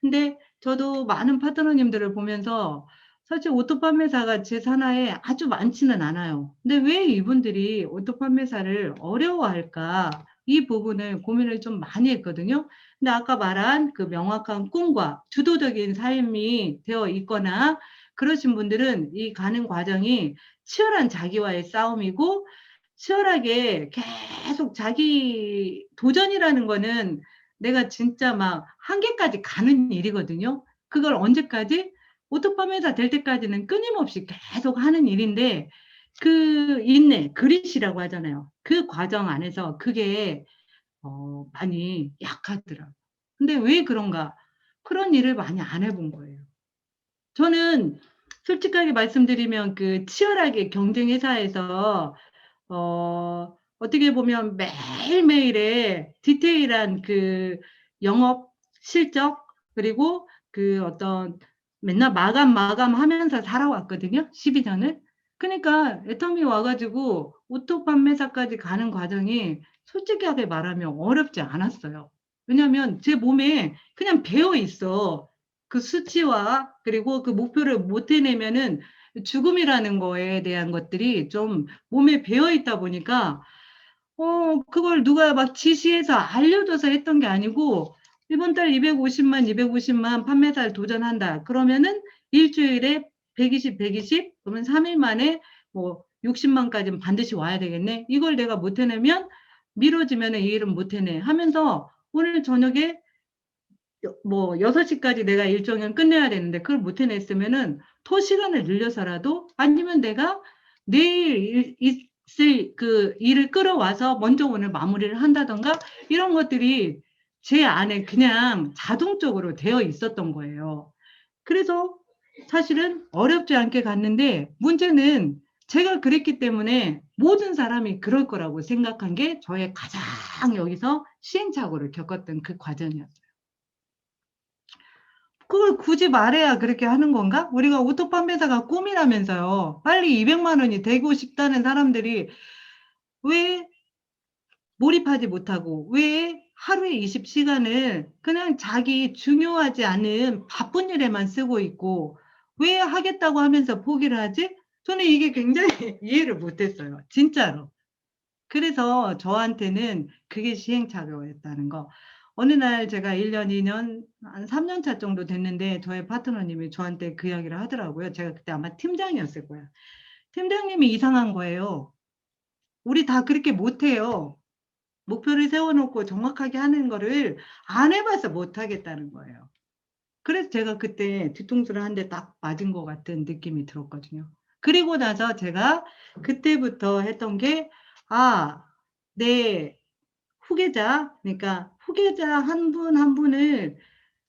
근데 저도 많은 파트너님들을 보면서 사실 오토 판매사가 제 산하에 아주 많지는 않아요. 근데 왜 이분들이 오토 판매사를 어려워할까? 이 부분을 고민을 좀 많이 했거든요. 근데 아까 말한 그 명확한 꿈과 주도적인 삶이 되어 있거나 그러신 분들은 이 가는 과정이 치열한 자기와의 싸움이고 치열하게 계속 자기 도전이라는 거는 내가 진짜 막 한계까지 가는 일이거든요. 그걸 언제까지? 오토파메사 될 때까지는 끊임없이 계속 하는 일인데 그 인내, 그릿이라고 하잖아요. 그 과정 안에서 그게 많이 약하더라고요. 근데 왜 그런가? 그런 일을 많이 안 해본 거예요. 저는 솔직하게 말씀드리면 그 치열하게 경쟁 회사에서 어떻게 보면 매일매일의 디테일한 그 영업 실적 그리고 그 어떤 맨날 마감하면서 살아왔거든요. 12년을. 그러니까 애터미 와가지고 오토 판매사까지 가는 과정이 솔직하게 말하면 어렵지 않았어요. 왜냐하면 제 몸에 그냥 배어 있어. 그 수치와 그리고 그 목표를 못 해내면은 죽음이라는 거에 대한 것들이 좀 몸에 배어 있다 보니까 그걸 누가 막 지시해서 알려줘서 했던 게 아니고 이번 달 250만 판매사를 도전한다. 그러면은 일주일에 120 그러면 3일 만에 뭐 60만까지는 반드시 와야 되겠네. 이걸 내가 못 해내면 미뤄지면은 이 일은 못 해내 하면서 오늘 저녁에 뭐 6시까지 내가 일정을 끝내야 되는데 그걸 못 해냈으면은 더 시간을 늘려서라도 아니면 내가 내일 있을 그 일을 끌어와서 먼저 오늘 마무리를 한다던가 이런 것들이 제 안에 그냥 자동적으로 되어 있었던 거예요. 그래서 사실은 어렵지 않게 갔는데 문제는 제가 그랬기 때문에 모든 사람이 그럴 거라고 생각한 게 저의 가장 여기서 시행착오를 겪었던 그 과정이었어요. 그걸 굳이 말해야 그렇게 하는 건가? 우리가 오토 판매사가 꿈이라면서요. 빨리 200만 원이 되고 싶다는 사람들이 왜 몰입하지 못하고 왜 하루에 20시간을 그냥 자기 중요하지 않은 바쁜 일에만 쓰고 있고 왜 하겠다고 하면서 포기를 하지? 저는 이게 굉장히 이해를 못했어요. 진짜로. 그래서 저한테는 그게 시행착오였다는 거. 어느 날 제가 1년, 2년, 한 3년 차 정도 됐는데 저의 파트너님이 저한테 그 이야기를 하더라고요. 제가 그때 아마 팀장이었을 거예요. 팀장님이 이상한 거예요. 우리 다 그렇게 못해요. 목표를 세워놓고 정확하게 하는 거를 안 해봐서 못하겠다는 거예요. 그래서 제가 그때 뒤통수를 한 대 딱 맞은 것 같은 느낌이 들었거든요. 그리고 나서 제가 그때부터 했던 게, 내 후계자, 그러니까 후계자 한 분 한 분을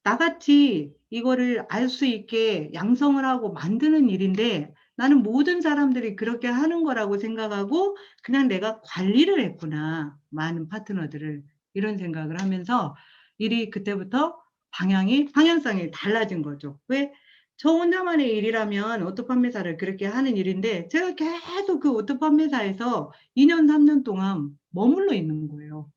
나같이 이거를 알 수 있게 양성을 하고 만드는 일인데 나는 모든 사람들이 그렇게 하는 거라고 생각하고 그냥 내가 관리를 했구나. 많은 파트너들을. 이런 생각을 하면서 일이 그때부터 방향성이 달라진 거죠. 왜? 저 혼자만의 일이라면 오토 판매사를 그렇게 하는 일인데 제가 계속 그 오토 판매사에서 2년, 3년 동안 머물러 있는 거예요.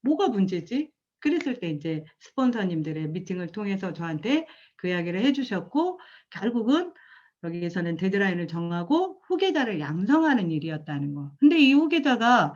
뭐가 문제지? 그랬을 때 이제 스폰서님들의 미팅을 통해서 저한테 그 이야기를 해주셨고 결국은 여기에서는 데드라인을 정하고 후계자를 양성하는 일이었다는 거. 근데 이 후계자가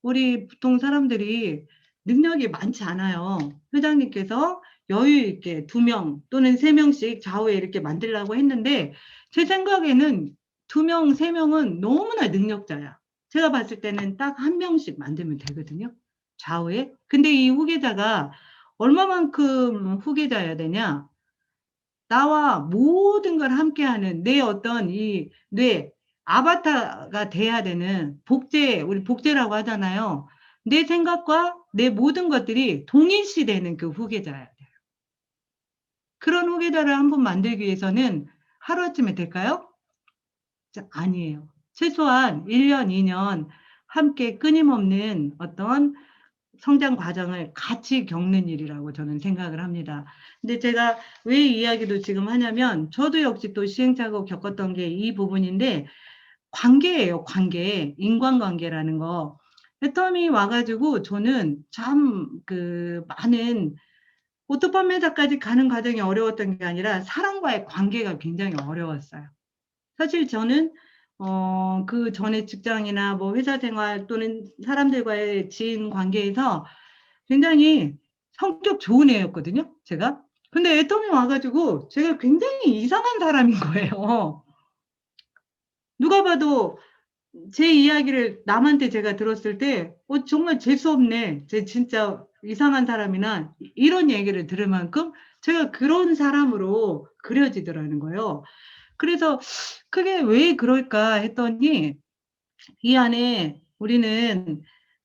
우리 보통 사람들이 능력이 많지 않아요. 회장님께서 여유 있게 2명 또는 3명씩 좌우에 이렇게 만들려고 했는데 제 생각에는 2명, 3명은 너무나 능력자야. 제가 봤을 때는 딱 1명씩 만들면 되거든요. 좌우에. 근데 이 후계자가 얼마만큼 후계자여야 되냐? 나와 모든 걸 함께하는 내 어떤 이 뇌, 아바타가 돼야 되는 우리 복제라고 하잖아요. 내 생각과 내 모든 것들이 동일시되는 그 후계자여야 돼요. 그런 후계자를 한번 만들기 위해서는 하루아침에 될까요? 아니에요. 최소한 1년, 2년 함께 끊임없는 어떤 성장 과정을 같이 겪는 일이라고 저는 생각을 합니다. 근데 제가 왜 이 이야기도 지금 하냐면 저도 역시 또 시행착오 겪었던 게 이 부분인데 관계예요, 관계. 인간관계라는 거. 애텀이 와가지고 저는 참 그 많은 오토 판매자까지 가는 과정이 어려웠던 게 아니라 사람과의 관계가 굉장히 어려웠어요. 사실 저는 그 전에 직장이나 뭐 회사 생활 또는 사람들과의 지인 관계에서 굉장히 성격 좋은 애였거든요, 제가. 근데 애텀이 와가지고 제가 굉장히 이상한 사람인 거예요. 누가 봐도 제 이야기를 남한테 제가 들었을 때, 정말 재수없네. 제 진짜 이상한 사람이나 이런 얘기를 들을 만큼 제가 그런 사람으로 그려지더라는 거예요. 그래서 그게 왜 그럴까 했더니 이 안에 우리는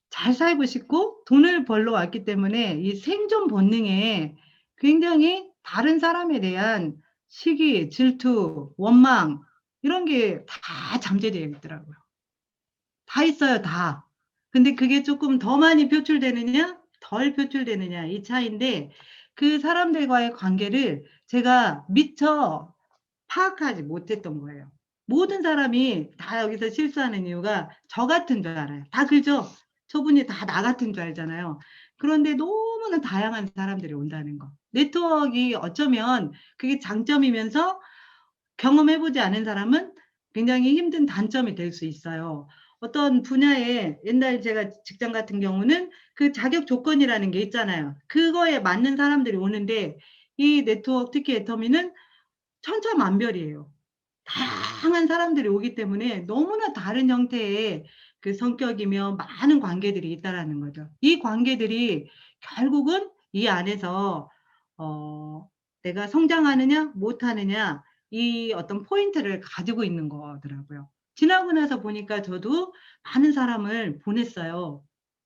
잘 살고 싶고 돈을 벌러 왔기 때문에 이 생존 본능에 굉장히 다른 사람에 대한 시기, 질투, 원망 이런 게 다 잠재되어 있더라고요. 다 있어요, 다. 근데 그게 조금 더 많이 표출되느냐, 덜 표출되느냐 이 차이인데 그 사람들과의 관계를 제가 미처 파악하지 못했던 거예요. 모든 사람이 다 여기서 실수하는 이유가 저 같은 줄 알아요. 다 그죠? 저분이 다 나 같은 줄 알잖아요. 그런데 너무나 다양한 사람들이 온다는 거. 네트워크가 어쩌면 그게 장점이면서 경험해보지 않은 사람은 굉장히 힘든 단점이 될 수 있어요. 어떤 분야에 옛날 제가 직장 같은 경우는 그 자격 조건이라는 게 있잖아요. 그거에 맞는 사람들이 오는데 이 네트워크 특히 애터미는 천차만별이에요. 다양한 사람들이 오기 때문에 너무나 다른 형태의 그 성격이며 많은 관계들이 있다라는 거죠. 이 관계들이 결국은 이 안에서 내가 성장하느냐 못하느냐 이 어떤 포인트를 가지고 있는 거더라고요. 지나고 나서 보니까 저도 많은 사람을 보냈어요.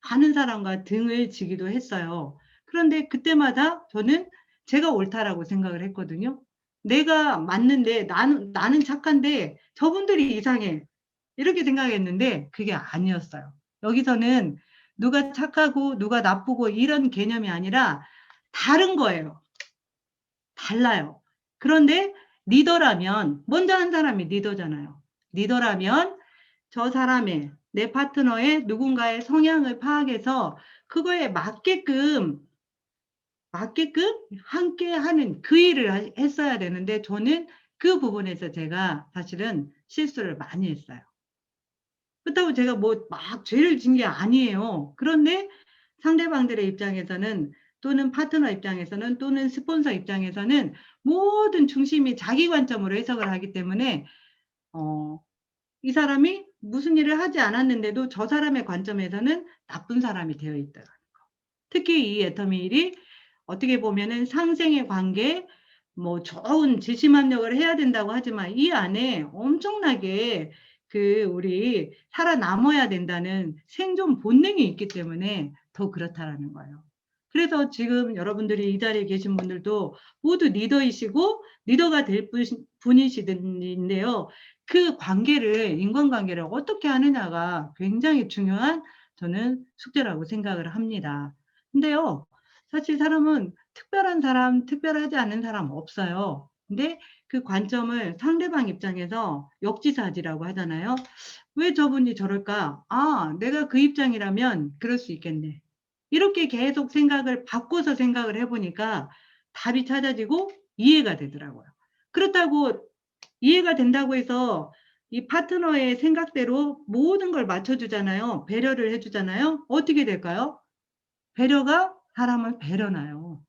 많은 사람과 등을 지기도 했어요. 그런데 그때마다 저는 제가 옳다라고 생각을 했거든요. 내가 맞는데 나는 착한데 저분들이 이상해. 이렇게 생각했는데 그게 아니었어요. 여기서는 누가 착하고 누가 나쁘고 이런 개념이 아니라 다른 거예요. 달라요. 그런데 리더라면 먼저 한 사람이 리더잖아요. 리더라면 저 사람의 내 파트너의 누군가의 성향을 파악해서 그거에 맞게끔 함께 하는 그 일을 했어야 되는데 저는 그 부분에서 제가 사실은 실수를 많이 했어요. 그렇다고 제가 뭐 막 죄를 진 게 아니에요. 그런데 상대방들의 입장에서는 또는 파트너 입장에서는 또는 스폰서 입장에서는 모든 중심이 자기 관점으로 해석을 하기 때문에 이 사람이 무슨 일을 하지 않았는데도 저 사람의 관점에서는 나쁜 사람이 되어 있다. 특히 이 애터미 일이 어떻게 보면은 상생의 관계, 뭐 좋은 지시만력을 해야 된다고 하지만 이 안에 엄청나게 우리 살아남아야 된다는 생존 본능이 있기 때문에 더 그렇다라는 거예요. 그래서 지금 여러분들이 이 자리에 계신 분들도 모두 리더이시고 리더가 될 분이시던데요. 그 관계를, 인간관계를 어떻게 하느냐가 굉장히 중요한 저는 숙제라고 생각을 합니다. 근데요, 사실 사람은 특별한 사람, 특별하지 않은 사람 없어요. 근데 그 관점을 상대방 입장에서 역지사지라고 하잖아요. 왜 저분이 저럴까? 아, 내가 그 입장이라면 그럴 수 있겠네. 이렇게 계속 생각을 바꿔서 생각을 해보니까 답이 찾아지고 이해가 되더라고요. 그렇다고 이해가 된다고 해서 이 파트너의 생각대로 모든 걸 맞춰주잖아요. 배려를 해주잖아요. 어떻게 될까요? 배려가 사람을 배려놔요.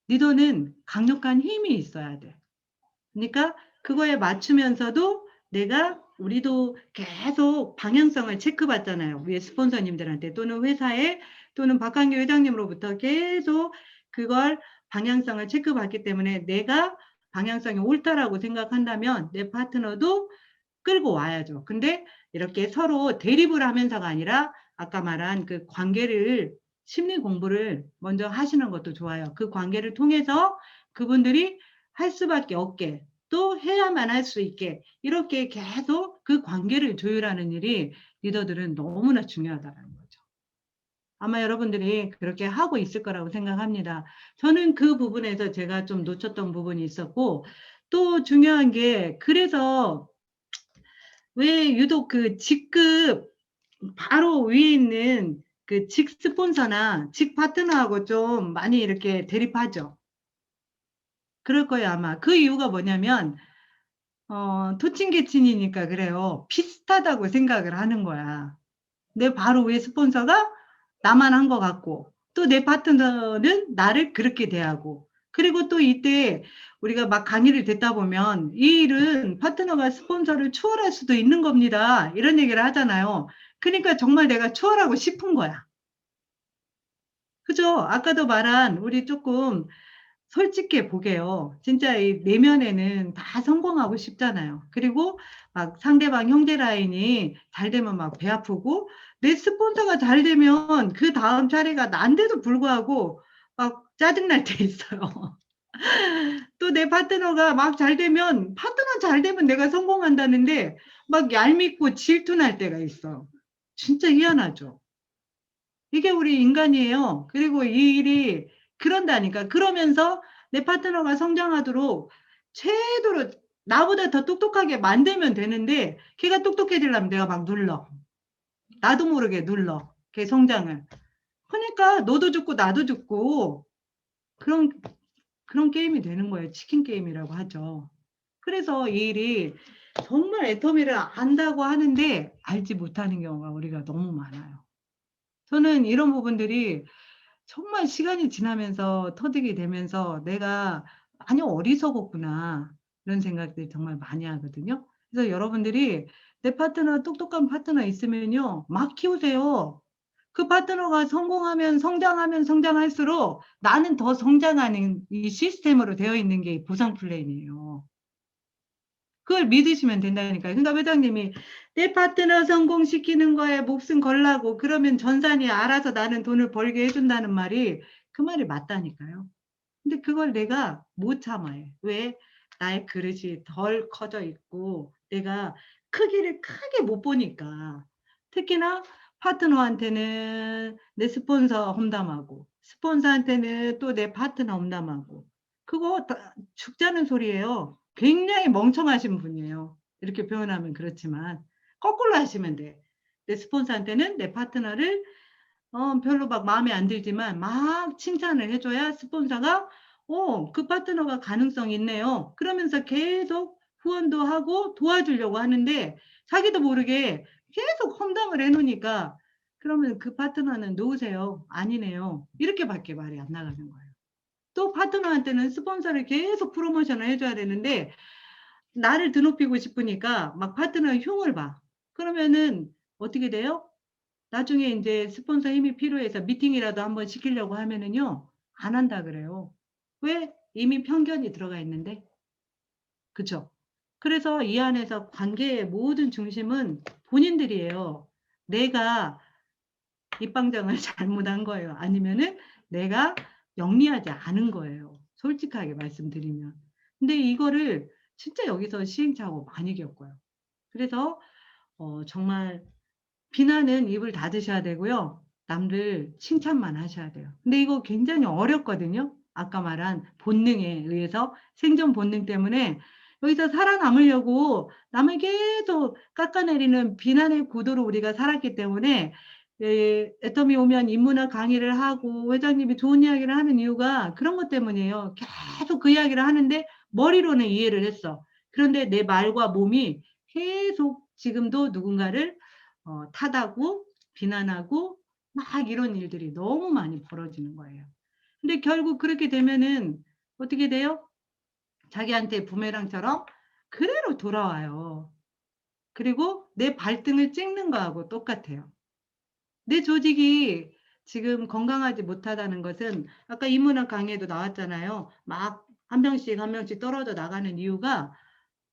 리더는 강력한 힘이 있어야 돼. 그러니까 그거에 맞추면서도 우리도 계속 방향성을 체크받잖아요. 위에 스폰서님들한테 또는 회사에 또는 박한규 회장님으로부터 계속 그걸 방향성을 체크받기 때문에 내가 방향성이 옳다라고 생각한다면 내 파트너도 끌고 와야죠. 근데 이렇게 서로 대립을 하면서가 아니라 아까 말한 그 관계를 심리 공부를 먼저 하시는 것도 좋아요. 그 관계를 통해서 그분들이 할 수밖에 없게 또 해야만 할 수 있게 이렇게 계속 그 관계를 조율하는 일이 리더들은 너무나 중요하다는 거죠. 아마 여러분들이 그렇게 하고 있을 거라고 생각합니다. 저는 그 부분에서 제가 좀 놓쳤던 부분이 있었고, 또 중요한 게, 그래서 왜 유독 그 직급 바로 위에 있는 그 직 스폰서나 직 파트너하고 좀 많이 이렇게 대립하죠. 그럴 거예요, 아마. 그 이유가 뭐냐면, 토친개친이니까 그래요. 비슷하다고 생각을 하는 거야. 내 바로 위에 스폰서가 나만 한 것 같고, 또 내 파트너는 나를 그렇게 대하고, 그리고 또 이때 우리가 막 강의를 듣다 보면 이 일은 파트너가 스폰서를 추월할 수도 있는 겁니다. 이런 얘기를 하잖아요. 그러니까 정말 내가 추월하고 싶은 거야. 그죠? 아까도 말한 우리 조금 솔직해 보게요. 진짜 이 내면에는 다 성공하고 싶잖아요. 그리고 막 상대방 형제 라인이 잘 되면 막 배 아프고, 내 스폰서가 잘 되면 그 다음 차례가 난데도 불구하고 막 짜증날 때 있어요. 또 내 파트너가 막 잘 되면, 파트너 잘 되면 내가 성공한다는데 막 얄밉고 질투날 때가 있어. 진짜 희한하죠. 이게 우리 인간이에요. 그리고 이 일이 그런다니까. 그러면서 내 파트너가 성장하도록 최대로 나보다 더 똑똑하게 만들면 되는데, 걔가 똑똑해지려면 내가 막 눌러. 나도 모르게 눌러. 걔 성장을. 그러니까 너도 죽고 나도 죽고 그런 게임이 되는 거예요. 치킨 게임이라고 하죠. 그래서 이 일이 정말 애터미를 안다고 하는데 알지 못하는 경우가 우리가 너무 많아요. 저는 이런 부분들이 정말 시간이 지나면서 터득이 되면서 내가 많이 어리석었구나, 이런 생각들이 정말 많이 하거든요. 그래서 여러분들이 내 파트너, 똑똑한 파트너 있으면요, 막 키우세요. 그 파트너가 성공하면 성장할수록 나는 더 성장하는 이 시스템으로 되어 있는 게 보상 플랜이에요. 그걸 믿으시면 된다니까요. 그러니까 회장님이 내 파트너 성공시키는 거에 목숨 걸라고 그러면 전산이 알아서 나는 돈을 벌게 해준다는 말이, 그 말이 맞다니까요. 근데 그걸 내가 못 참아요. 왜? 나의 그릇이 덜 커져 있고 내가 크기를 크게 못 보니까. 특히나 파트너한테는 내 스폰서 험담하고, 스폰서한테는 또 내 파트너 험담하고, 그거 다 죽자는 소리예요. 굉장히 멍청하신 분이에요. 이렇게 표현하면 그렇지만 거꾸로 하시면 돼. 내 스폰서한테는 내 파트너를 별로 막 마음에 안 들지만 막 칭찬을 해줘야 스폰서가 그 파트너가 가능성 있네요. 그러면서 계속 후원도 하고 도와주려고 하는데, 자기도 모르게 계속 험담을 해놓으니까, 그러면 그 파트너는 놓으세요. 아니네요. 이렇게밖에 말이 안 나가는 거예요. 또 파트너한테는 스폰서를 계속 프로모션을 해줘야 되는데, 나를 드높이고 싶으니까 막 파트너의 흉을 봐. 그러면은 어떻게 돼요? 나중에 이제 스폰서 힘이 필요해서 미팅이라도 한번 시키려고 하면은요, 안 한다 그래요. 왜? 이미 편견이 들어가 있는데. 그쵸? 그래서 이 안에서 관계의 모든 중심은 본인들이에요. 내가 입방정을 잘못한 거예요. 아니면은 내가 영리하지 않은 거예요. 솔직하게 말씀드리면. 근데 이거를 진짜 여기서 시행착오 많이 겪어요. 그래서 정말 비난은 입을 닫으셔야 되고요. 남들 칭찬만 하셔야 돼요. 근데 이거 굉장히 어렵거든요. 아까 말한 본능에 의해서, 생존 본능 때문에 여기서 살아남으려고 남을 계속 깎아내리는 비난의 구도로 우리가 살았기 때문에, 애터미 오면 인문학 강의를 하고 회장님이 좋은 이야기를 하는 이유가 그런 것 때문이에요. 계속 그 이야기를 하는데 머리로는 이해를 했어. 그런데 내 말과 몸이 계속 지금도 누군가를 타다고 비난하고 막 이런 일들이 너무 많이 벌어지는 거예요. 근데 결국 그렇게 되면은 어떻게 돼요? 자기한테 부메랑처럼 그대로 돌아와요. 그리고 내 발등을 찍는 거하고 똑같아요. 내 조직이 지금 건강하지 못하다는 것은 아까 인문학 강의에도 나왔잖아요. 막 한 명씩 떨어져 나가는 이유가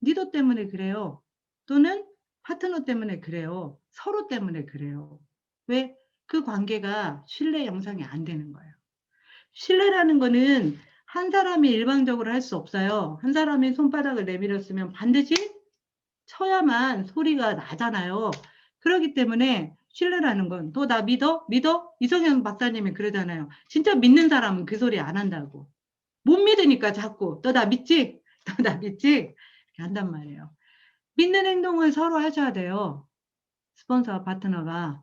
리더 때문에 그래요. 또는 파트너 때문에 그래요. 서로 때문에 그래요. 왜? 그 관계가 신뢰 형성이 안 되는 거예요. 신뢰라는 거는 한 사람이 일방적으로 할 수 없어요. 한 사람이 손바닥을 내밀었으면 반드시 쳐야만 소리가 나잖아요. 그렇기 때문에 신뢰라는 건 너 나 믿어? 믿어? 이성현 박사님이 그러잖아요. 진짜 믿는 사람은 그 소리 안 한다고. 못 믿으니까 자꾸 너 나 믿지? 너 나 믿지? 이렇게 한단 말이에요. 믿는 행동을 서로 하셔야 돼요. 스폰서와 파트너가.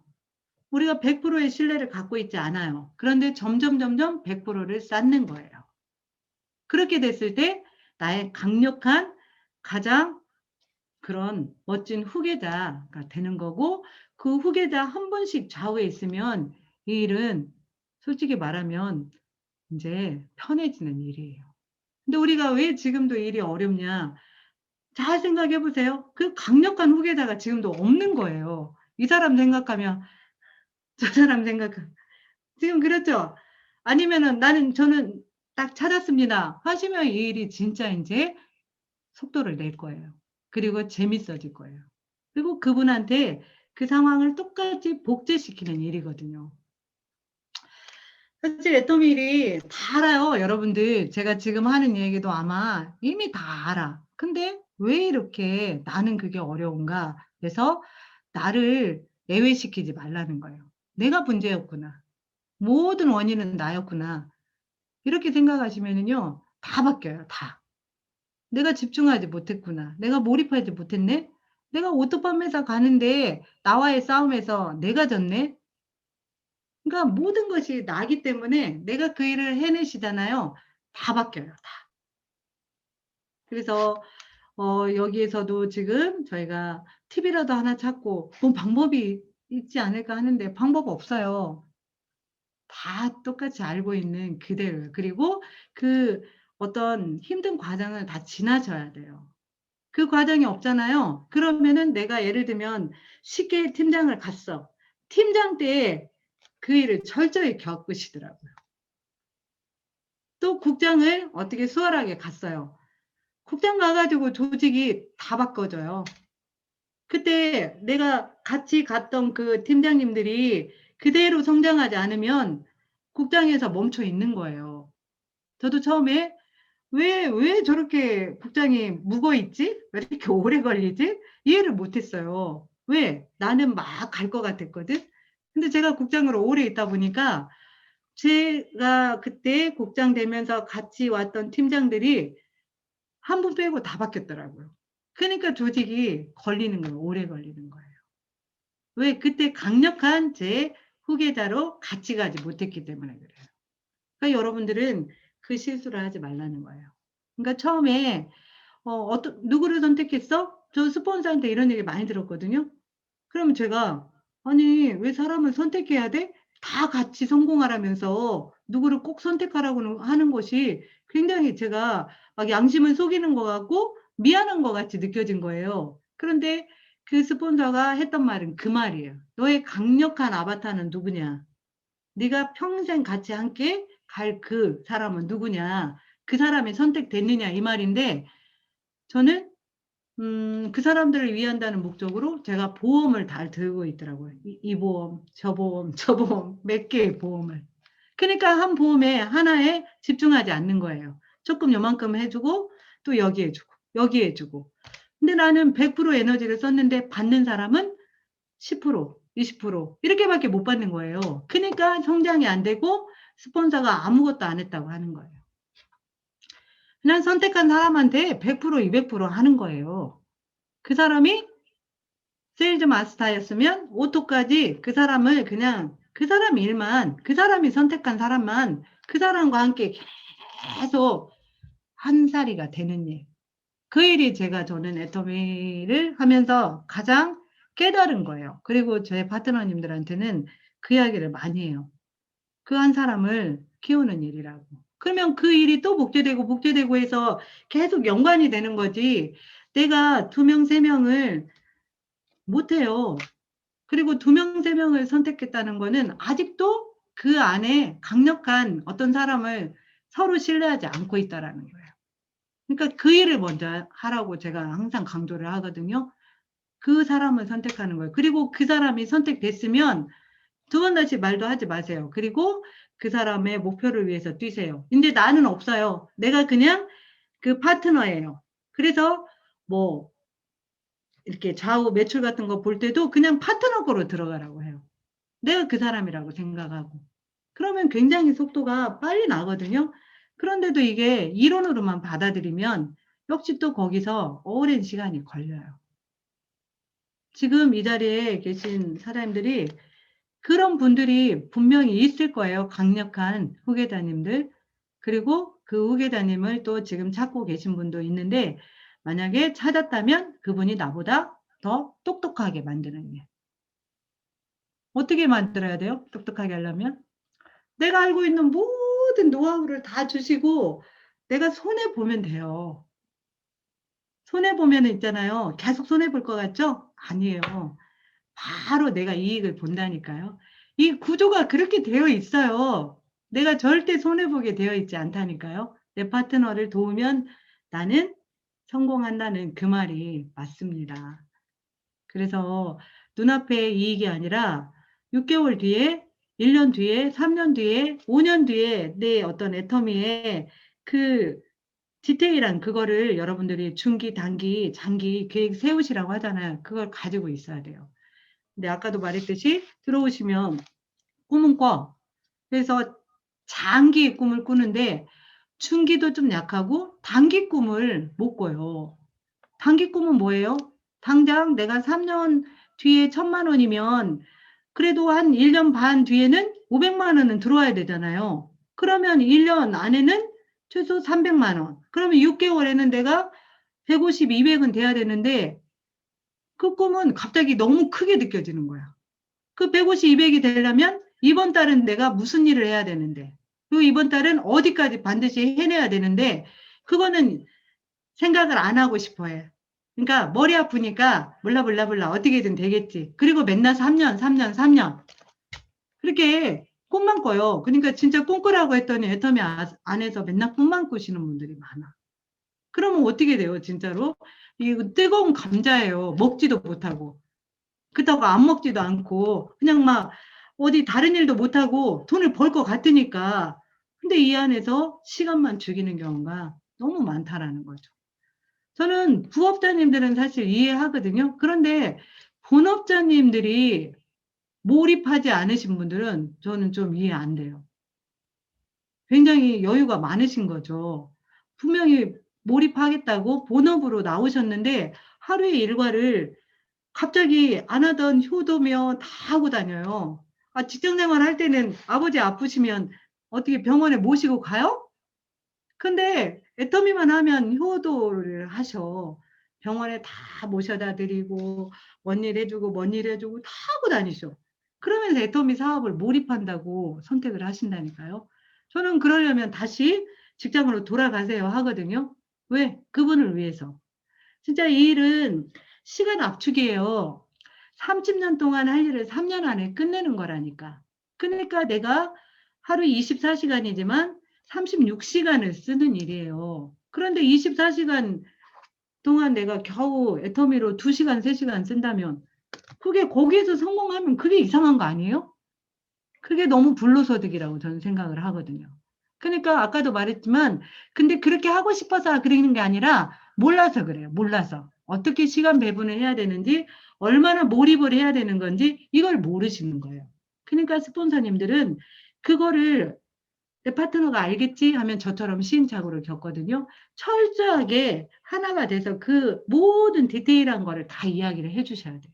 우리가 100%의 신뢰를 갖고 있지 않아요. 그런데 점점 100%를 쌓는 거예요. 그렇게 됐을 때 나의 강력한 가장 그런 멋진 후계자가 되는 거고, 그 후계자 한 분씩 좌우에 있으면 이 일은 솔직히 말하면 이제 편해지는 일이에요. 근데 우리가 왜 지금도 일이 어렵냐? 잘 생각해 보세요. 그 강력한 후계자가 지금도 없는 거예요. 이 사람 생각하면 저 사람 생각하면 지금 그렇죠? 아니면은 저는 딱 찾았습니다 하시면 이 일이 진짜 이제 속도를 낼 거예요. 그리고 재밌어질 거예요. 그리고 그분한테 그 상황을 똑같이 복제시키는 일이거든요. 사실 애터미일이 다 알아요. 여러분들 제가 지금 하는 얘기도 아마 이미 다 알아. 근데 왜 이렇게 나는 그게 어려운가? 그래서 나를 예외시키지 말라는 거예요. 내가 문제였구나. 모든 원인은 나였구나. 이렇게 생각하시면은요, 다 바뀌어요. 다. 내가 집중하지 못했구나. 내가 몰입하지 못했네. 내가 오토 판매사 가는데 나와의 싸움에서 내가 졌네. 그러니까 모든 것이 나기 때문에 내가 그 일을 해내시잖아요. 다 바뀌어요. 다. 그래서 여기에서도 지금 저희가 팁이라도 하나 찾고 뭐 방법이 있지 않을까 하는데 방법 없어요. 다 똑같이 알고 있는 그대로예요. 그리고 그 어떤 힘든 과정을 다 지나셔야 돼요. 그 과정이 없잖아요. 그러면은 내가 예를 들면 쉽게 팀장을 갔어. 팀장 때 그 일을 철저히 겪으시더라고요. 또 국장을 어떻게 수월하게 갔어요. 국장 가가지고 조직이 다 바꿔져요. 그때 내가 같이 갔던 그 팀장님들이 그대로 성장하지 않으면 국장에서 멈춰 있는 거예요. 저도 처음에 왜 저렇게 국장이 묵어 있지? 왜 이렇게 오래 걸리지? 이해를 못 했어요. 왜? 나는 막 갈 것 같았거든? 근데 제가 국장으로 오래 있다 보니까 제가 그때 국장 되면서 같이 왔던 팀장들이 한 분 빼고 다 바뀌었더라고요. 그러니까 조직이 걸리는 거예요. 오래 걸리는 거예요. 왜? 그때 강력한 제 후계자로 같이 가지 못했기 때문에 그래요. 그러니까 여러분들은 그 실수를 하지 말라는 거예요. 그러니까 처음에 누구를 선택했어? 저 스폰서한테 이런 얘기 많이 들었거든요. 그러면 제가 아니 왜 사람을 선택해야 돼? 다 같이 성공하라면서 누구를 꼭 선택하라고 하는 것이 굉장히 제가 막 양심을 속이는 것 같고 미안한 것 같이 느껴진 거예요. 그런데 그 스폰서가 했던 말은 그 말이에요. 너의 강력한 아바타는 누구냐? 네가 평생 같이 함께 갈 그 사람은 누구냐? 그 사람이 선택됐느냐 이 말인데 저는 그 사람들을 위한다는 목적으로 제가 보험을 다 들고 있더라고요. 이 보험, 저 보험, 저 보험, 몇 개의 보험을. 그러니까 한 보험에 하나에 집중하지 않는 거예요. 조금 요만큼 해주고 또 여기 해주고 여기 해주고. 근데 나는 100% 에너지를 썼는데 받는 사람은 10%, 20% 이렇게밖에 못 받는 거예요. 그러니까 성장이 안 되고 스폰서가 아무것도 안 했다고 하는 거예요. 그냥 선택한 사람한테 100%, 200% 하는 거예요. 그 사람이 세일즈 마스터였으면 오토까지 그 사람을 그냥 그 사람 일만, 그 사람이 선택한 사람만 그 사람과 함께 계속 한 사리가 되는 일. 그 일이 저는 애터미를 하면서 가장 깨달은 거예요. 그리고 제 파트너님들한테는 그 이야기를 많이 해요. 그 한 사람을 키우는 일이라고. 그러면 그 일이 또 복제되고 해서 계속 연관이 되는 거지. 내가 2명, 3명을 못해요. 그리고 2명, 3명을 선택했다는 거는 아직도 그 안에 강력한 어떤 사람을 서로 신뢰하지 않고 있다라는 거예요. 그러니까 그 일을 먼저 하라고 제가 항상 강조를 하거든요. 그 사람을 선택하는 거예요. 그리고 그 사람이 선택됐으면 2번 다시 말도 하지 마세요. 그리고 그 사람의 목표를 위해서 뛰세요. 근데 나는 없어요. 내가 그냥 그 파트너예요. 그래서 뭐 이렇게 좌우 매출 같은 거 볼 때도 그냥 파트너 거로 들어가라고 해요. 내가 그 사람이라고 생각하고. 그러면 굉장히 속도가 빨리 나거든요. 그런데도 이게 이론으로만 받아들이면 역시 또 거기서 오랜 시간이 걸려요. 지금 이 자리에 계신 사람들이 그런 분들이 분명히 있을 거예요. 강력한 후계자님들. 그리고 그 후계자님을 또 지금 찾고 계신 분도 있는데 만약에 찾았다면 그분이 나보다 더 똑똑하게 만드는 일. 어떻게 만들어야 돼요? 똑똑하게 하려면? 내가 알고 있는 모든 노하우를 다 주시고 내가 손해보면 돼요. 손해보면 있잖아요. 계속 손해볼 것 같죠? 아니에요. 바로 내가 이익을 본다니까요. 이 구조가 그렇게 되어 있어요. 내가 절대 손해보게 되어 있지 않다니까요. 내 파트너를 도우면 나는 성공한다는 그 말이 맞습니다. 그래서 눈앞의 이익이 아니라 6개월 뒤에, 1년 뒤에, 3년 뒤에, 5년 뒤에 내 어떤 애터미에 그 디테일한 그거를 여러분들이 중기, 단기, 장기 계획 세우시라고 하잖아요. 그걸 가지고 있어야 돼요. 근데 아까도 말했듯이 들어오시면 꿈은 꿔. 그래서 장기 꿈을 꾸는데 중기도 좀 약하고 단기 꿈을 못 꿔요. 단기 꿈은 뭐예요? 당장 내가 3년 뒤에 1,000만 원이면 그래도 한 1년 반 뒤에는 500만 원은 들어와야 되잖아요. 그러면 1년 안에는 최소 300만 원. 그러면 6개월에는 내가 150, 200은 돼야 되는데 그 꿈은 갑자기 너무 크게 느껴지는 거야. 그 150, 200이 되려면 이번 달은 내가 무슨 일을 해야 되는데 그리고 이번 달은 어디까지 반드시 해내야 되는데 그거는 생각을 안 하고 싶어 해. 그러니까 머리 아프니까 몰라 어떻게든 되겠지. 그리고 맨날 3년, 3년, 3년. 그렇게 꿈만 꿔요. 그러니까 진짜 꿈꾸라고 했더니 애터미 안에서 맨날 꿈만 꾸시는 분들이 많아. 그러면 어떻게 돼요, 진짜로? 이거 뜨거운 감자예요. 먹지도 못하고. 그렇다고 안 먹지도 않고 그냥 막 어디 다른 일도 못하고 돈을 벌 것 같으니까. 근데 이 안에서 시간만 죽이는 경우가 너무 많다라는 거죠. 저는 부업자님들은 사실 이해하거든요. 그런데 본업자님들이 몰입하지 않으신 분들은 저는 좀 이해 안 돼요. 굉장히 여유가 많으신 거죠. 분명히 몰입하겠다고 본업으로 나오셨는데 하루의 일과를 갑자기 안 하던 효도며 다 하고 다녀요. 아, 직장생활 할 때는 아버지 아프시면 어떻게 병원에 모시고 가요? 근데 애터미만 하면 효도를 하셔. 병원에 다 모셔다 드리고 원일 해주고 뭔 일 해주고 다 하고 다니셔. 그러면서 애터미 사업을 몰입한다고 선택을 하신다니까요. 저는 그러려면 다시 직장으로 돌아가세요 하거든요. 왜? 그분을 위해서. 진짜 이 일은 시간 압축이에요. 30년 동안 할 일을 3년 안에 끝내는 거라니까. 그러니까 내가 하루 24시간이지만 36시간을 쓰는 일이에요. 그런데 24시간 동안 내가 겨우 애터미로 2시간, 3시간 쓴다면 그게 거기에서 성공하면 그게 이상한 거 아니에요? 그게 너무 불로소득이라고 저는 생각을 하거든요. 그러니까 아까도 말했지만 근데 그렇게 하고 싶어서 그러는 게 아니라 몰라서 그래요. 몰라서. 어떻게 시간 배분을 해야 되는지 얼마나 몰입을 해야 되는 건지 이걸 모르시는 거예요. 그러니까 스폰서님들은 그거를 내 파트너가 알겠지 하면 저처럼 시행착오를 겪거든요. 철저하게 하나가 돼서 그 모든 디테일한 거를 다 이야기를 해주셔야 돼요.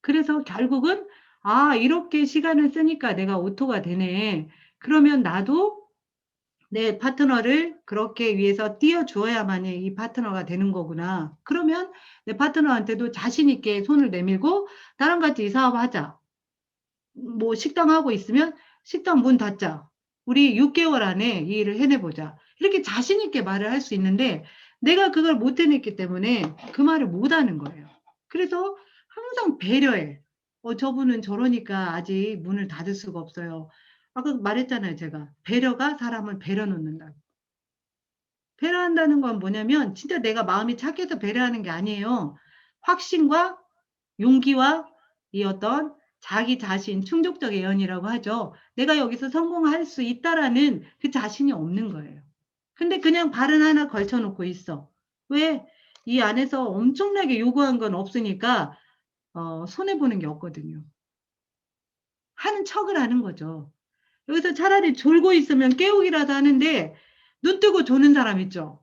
그래서 결국은 아 이렇게 시간을 쓰니까 내가 오토가 되네. 그러면 나도 내 파트너를 그렇게 위해서 띄워주어야만이 이 파트너가 되는 거구나. 그러면 내 파트너한테도 자신 있게 손을 내밀고 나랑 같이 이 사업 하자. 뭐 식당 하고 있으면 식당 문 닫자. 우리 6개월 안에 이 일을 해내보자. 이렇게 자신 있게 말을 할 수 있는데 내가 그걸 못 해냈기 때문에 그 말을 못 하는 거예요. 그래서 항상 배려해. 저분은 저러니까 아직 문을 닫을 수가 없어요. 아까 말했잖아요, 제가. 배려가 사람을 배려 놓는다. 배려한다는 건 뭐냐면 진짜 내가 마음이 착해서 배려하는 게 아니에요. 확신과 용기와 이 어떤 자기 자신, 충족적 예언이라고 하죠. 내가 여기서 성공할 수 있다라는 그 자신이 없는 거예요. 근데 그냥 발은 하나 걸쳐놓고 있어. 왜? 이 안에서 엄청나게 요구한 건 없으니까 손해보는 게 없거든요. 하는 척을 하는 거죠. 여기서 차라리 졸고 있으면 깨우기라도 하는데 눈 뜨고 조는 사람 있죠.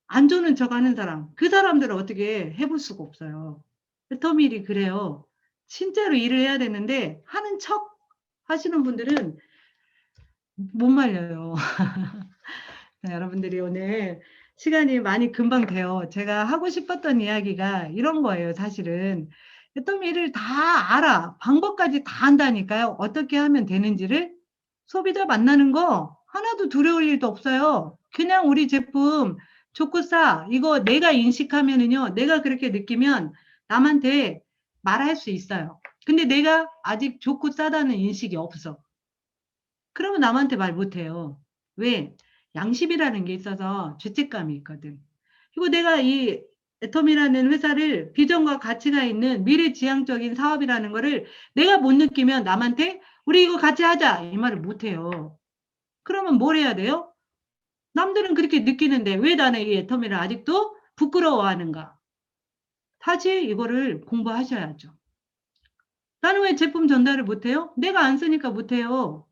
안 조는 척 하는 사람. 그 사람들은 어떻게 해볼 수가 없어요. 터미일이 그래요. 진짜로 일을 해야 되는데 하는 척 하시는 분들은 못 말려요. 여러분들이 오늘 시간이 많이 금방 돼요. 제가 하고 싶었던 이야기가 이런 거예요. 사실은 터미일을 다 알아. 방법까지 다 안다니까요. 어떻게 하면 되는지를. 소비자 만나는 거 하나도 두려울 일도 없어요. 그냥 우리 제품 좋고 싸. 이거 내가 인식하면은요. 내가 그렇게 느끼면 남한테 말할 수 있어요. 근데 내가 아직 좋고 싸다는 인식이 없어. 그러면 남한테 말 못해요. 왜? 양심이라는 게 있어서 죄책감이 있거든. 그리고 내가 이 애텀이라는 회사를 비전과 가치가 있는 미래지향적인 사업이라는 거를 내가 못 느끼면 남한테 우리 이거 같이 하자 이 말을 못해요. 그러면 뭘 해야 돼요? 남들은 그렇게 느끼는데 왜 나는 이 애텀이를 아직도 부끄러워하는가? 다시 이거를 공부하셔야죠. 나는 왜 제품 전달을 못해요? 내가 안 쓰니까 못해요.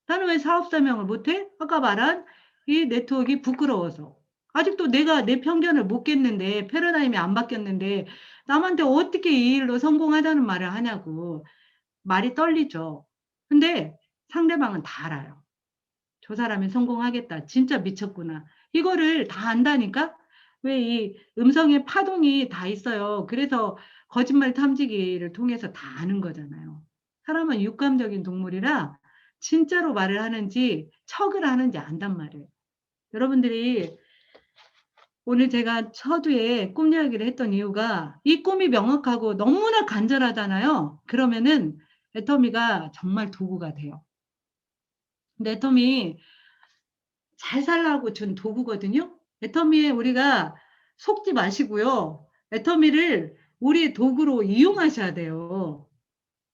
나는 왜 사업사명을 못해? 아까 말한 이 네트워크가 부끄러워서. 아직도 내가 내 편견을 못 깼는데 패러다임이 안 바뀌었는데 남한테 어떻게 이 일로 성공하자는 말을 하냐고. 말이 떨리죠. 근데 상대방은 다 알아요. 저 사람이 성공하겠다. 진짜 미쳤구나. 이거를 다 안다니까? 왜 이 음성의 파동이 다 있어요. 그래서 거짓말 탐지기를 통해서 다 아는 거잖아요. 사람은 육감적인 동물이라 진짜로 말을 하는지 척을 하는지 안단 말이에요. 여러분들이 오늘 제가 서두에 꿈 이야기를 했던 이유가 이 꿈이 명확하고 너무나 간절하잖아요. 그러면은 애터미가 정말 도구가 돼요. 근데 애터미 잘 살라고 준 도구거든요. 애터미에 우리가 속지 마시고요. 애터미를 우리의 도구로 이용하셔야 돼요.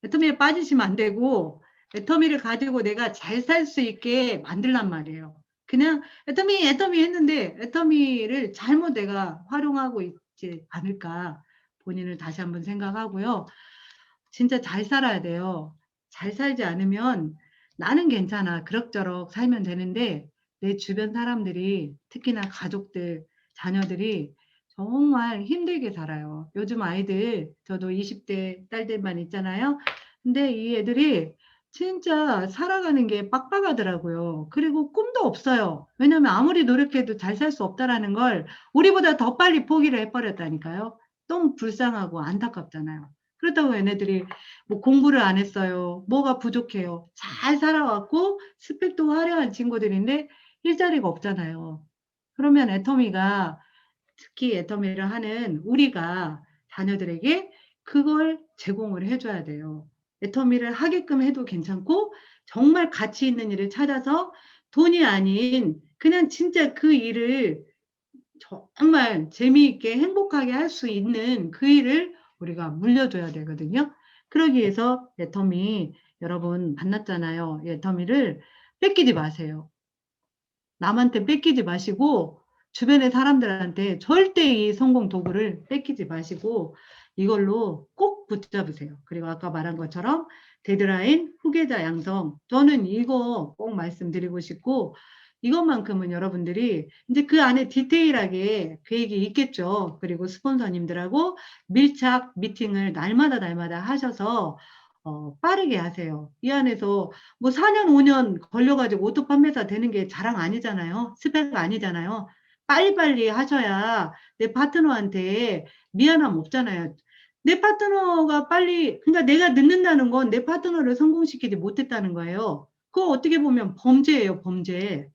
애터미에 빠지시면 안 되고 애터미를 가지고 내가 잘 살 수 있게 만들란 말이에요. 그냥 애터미 했는데 애터미를 잘못 내가 활용하고 있지 않을까 본인을 다시 한번 생각하고요. 진짜 잘 살아야 돼요. 잘 살지 않으면 나는 괜찮아. 그럭저럭 살면 되는데 내 주변 사람들이 특히나 가족들, 자녀들이 정말 힘들게 살아요. 요즘 아이들, 저도 20대 딸들만 있잖아요. 근데 이 애들이 진짜 살아가는 게 빡빡하더라고요. 그리고 꿈도 없어요. 왜냐면 아무리 노력해도 잘 살 수 없다라는 걸 우리보다 더 빨리 포기를 해버렸다니까요. 너무 불쌍하고 안타깝잖아요. 그렇다고 얘네들이 뭐 공부를 안 했어요. 뭐가 부족해요. 잘 살아왔고 스펙도 화려한 친구들인데 일자리가 없잖아요. 그러면 애터미가 특히 애터미를 하는 우리가 자녀들에게 그걸 제공을 해줘야 돼요. 애터미를 하게끔 해도 괜찮고 정말 가치 있는 일을 찾아서 돈이 아닌 그냥 진짜 그 일을 정말 재미있게 행복하게 할 수 있는 그 일을 우리가 물려줘야 되거든요. 그러기 위해서 애터미 여러분 만났잖아요. 애터미를 뺏기지 마세요. 남한테 뺏기지 마시고 주변의 사람들한테 절대 이 성공 도구를 뺏기지 마시고 이걸로 꼭 붙잡으세요. 그리고 아까 말한 것처럼 데드라인, 후계자 양성. 저는 이거 꼭 말씀드리고 싶고 이것만큼은 여러분들이 이제 그 안에 디테일하게 계획이 있겠죠. 그리고 스폰서님들하고 밀착 미팅을 날마다 하셔서 빠르게 하세요. 이 안에서 뭐 4년, 5년 걸려가지고 오토 판매사 되는 게 자랑 아니잖아요. 스펙 아니잖아요. 빨리빨리 하셔야 내 파트너한테 미안함 없잖아요. 내 파트너가 빨리, 그러니까 내가 늦는다는 건 내 파트너를 성공시키지 못했다는 거예요. 그거 어떻게 보면 범죄예요, 범죄.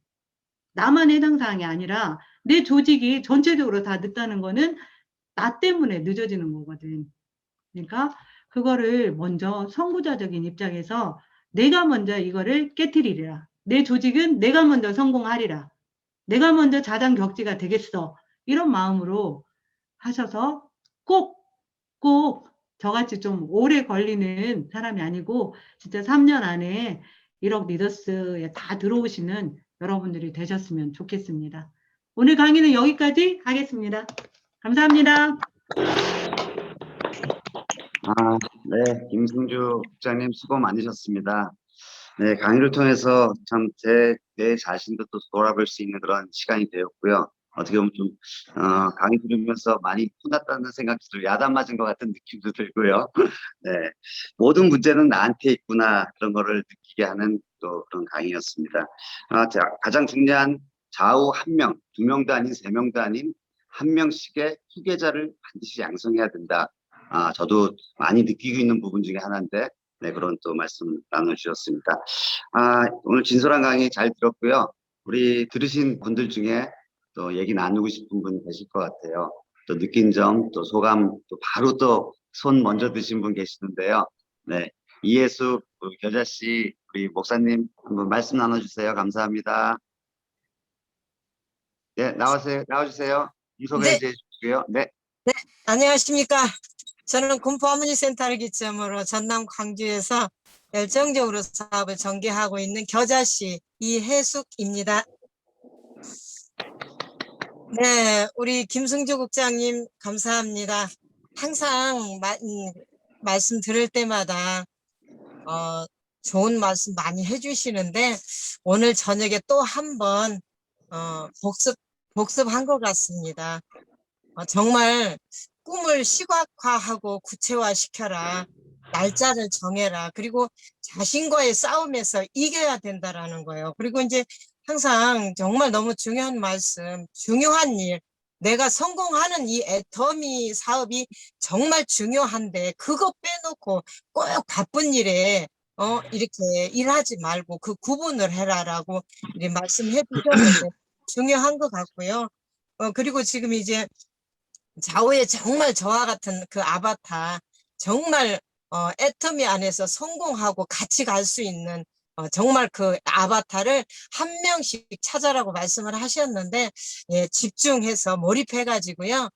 나만 해당 사항이 아니라 내 조직이 전체적으로 다 늦다는 거는 나 때문에 늦어지는 거거든. 그러니까 그거를 먼저 선구자적인 입장에서 내가 먼저 이거를 깨트리리라. 내 조직은 내가 먼저 성공하리라. 내가 먼저 자장격지가 되겠어. 이런 마음으로 하셔서 꼭 저같이 좀 오래 걸리는 사람이 아니고 진짜 3년 안에 1억 리더스에 다 들어오시는 여러분들이 되셨으면 좋겠습니다. 오늘 강의는 여기까지 하겠습니다. 감사합니다. 네, 김승주 국장님 수고 많으셨습니다. 네, 강의를 통해서 참 내 자신도 또 돌아볼 수 있는 그런 시간이 되었고요. 어떻게 보면 좀, 강의 들으면서 많이 혼났다는 생각도 들고, 야단 맞은 것 같은 느낌도 들고요. 네, 모든 문제는 나한테 있구나, 그런 거를 느끼게 하는 또 그런 강의였습니다. 자, 가장 중요한 좌우 한 명, 두 명도 아닌 세 명도 아닌 한 명씩의 후계자를 반드시 양성해야 된다. 저도 많이 느끼고 있는 부분 중에 하나인데, 네, 그런 또 말씀 나눠주셨습니다. 오늘 진솔한 강의 잘 들었고요. 우리 들으신 분들 중에 또 얘기 나누고 싶은 분 계실 것 같아요. 또 느낀 점, 또 소감, 또 바로 또 손 먼저 드신 분 계시는데요. 네, 이예수 우리 겨자씨, 우리 목사님 한번 말씀 나눠주세요. 감사합니다. 네, 나와주세요. 소개 네. 이제 해주시고요. 네. 안녕하십니까. 저는 군포어머니센터를 기점으로 전남 광주에서 열정적으로 사업을 전개하고 있는 겨자씨 이혜숙입니다. 네, 우리 김승주 국장님 감사합니다. 항상 말씀 들을 때마다 좋은 말씀 많이 해주시는데 오늘 저녁에 또 한 번 복습한 것 같습니다. 정말 꿈을 시각화하고 구체화시켜라. 날짜를 정해라. 그리고 자신과의 싸움에서 이겨야 된다라는 거예요. 그리고 이제 항상 정말 너무 중요한 말씀, 중요한 일, 내가 성공하는 이 애터미 사업이 정말 중요한데 그거 빼놓고 꼭 바쁜 일에 이렇게 일하지 말고 그 구분을 해라라고 이렇게 말씀해 주셨는데 중요한 것 같고요. 그리고 지금 이제 좌우에 정말 저와 같은 그 아바타 정말 애터미 안에서 성공하고 같이 갈 수 있는 정말 그 아바타를 한 명씩 찾아라고 말씀을 하셨는데 예, 집중해서 몰입해 가지고요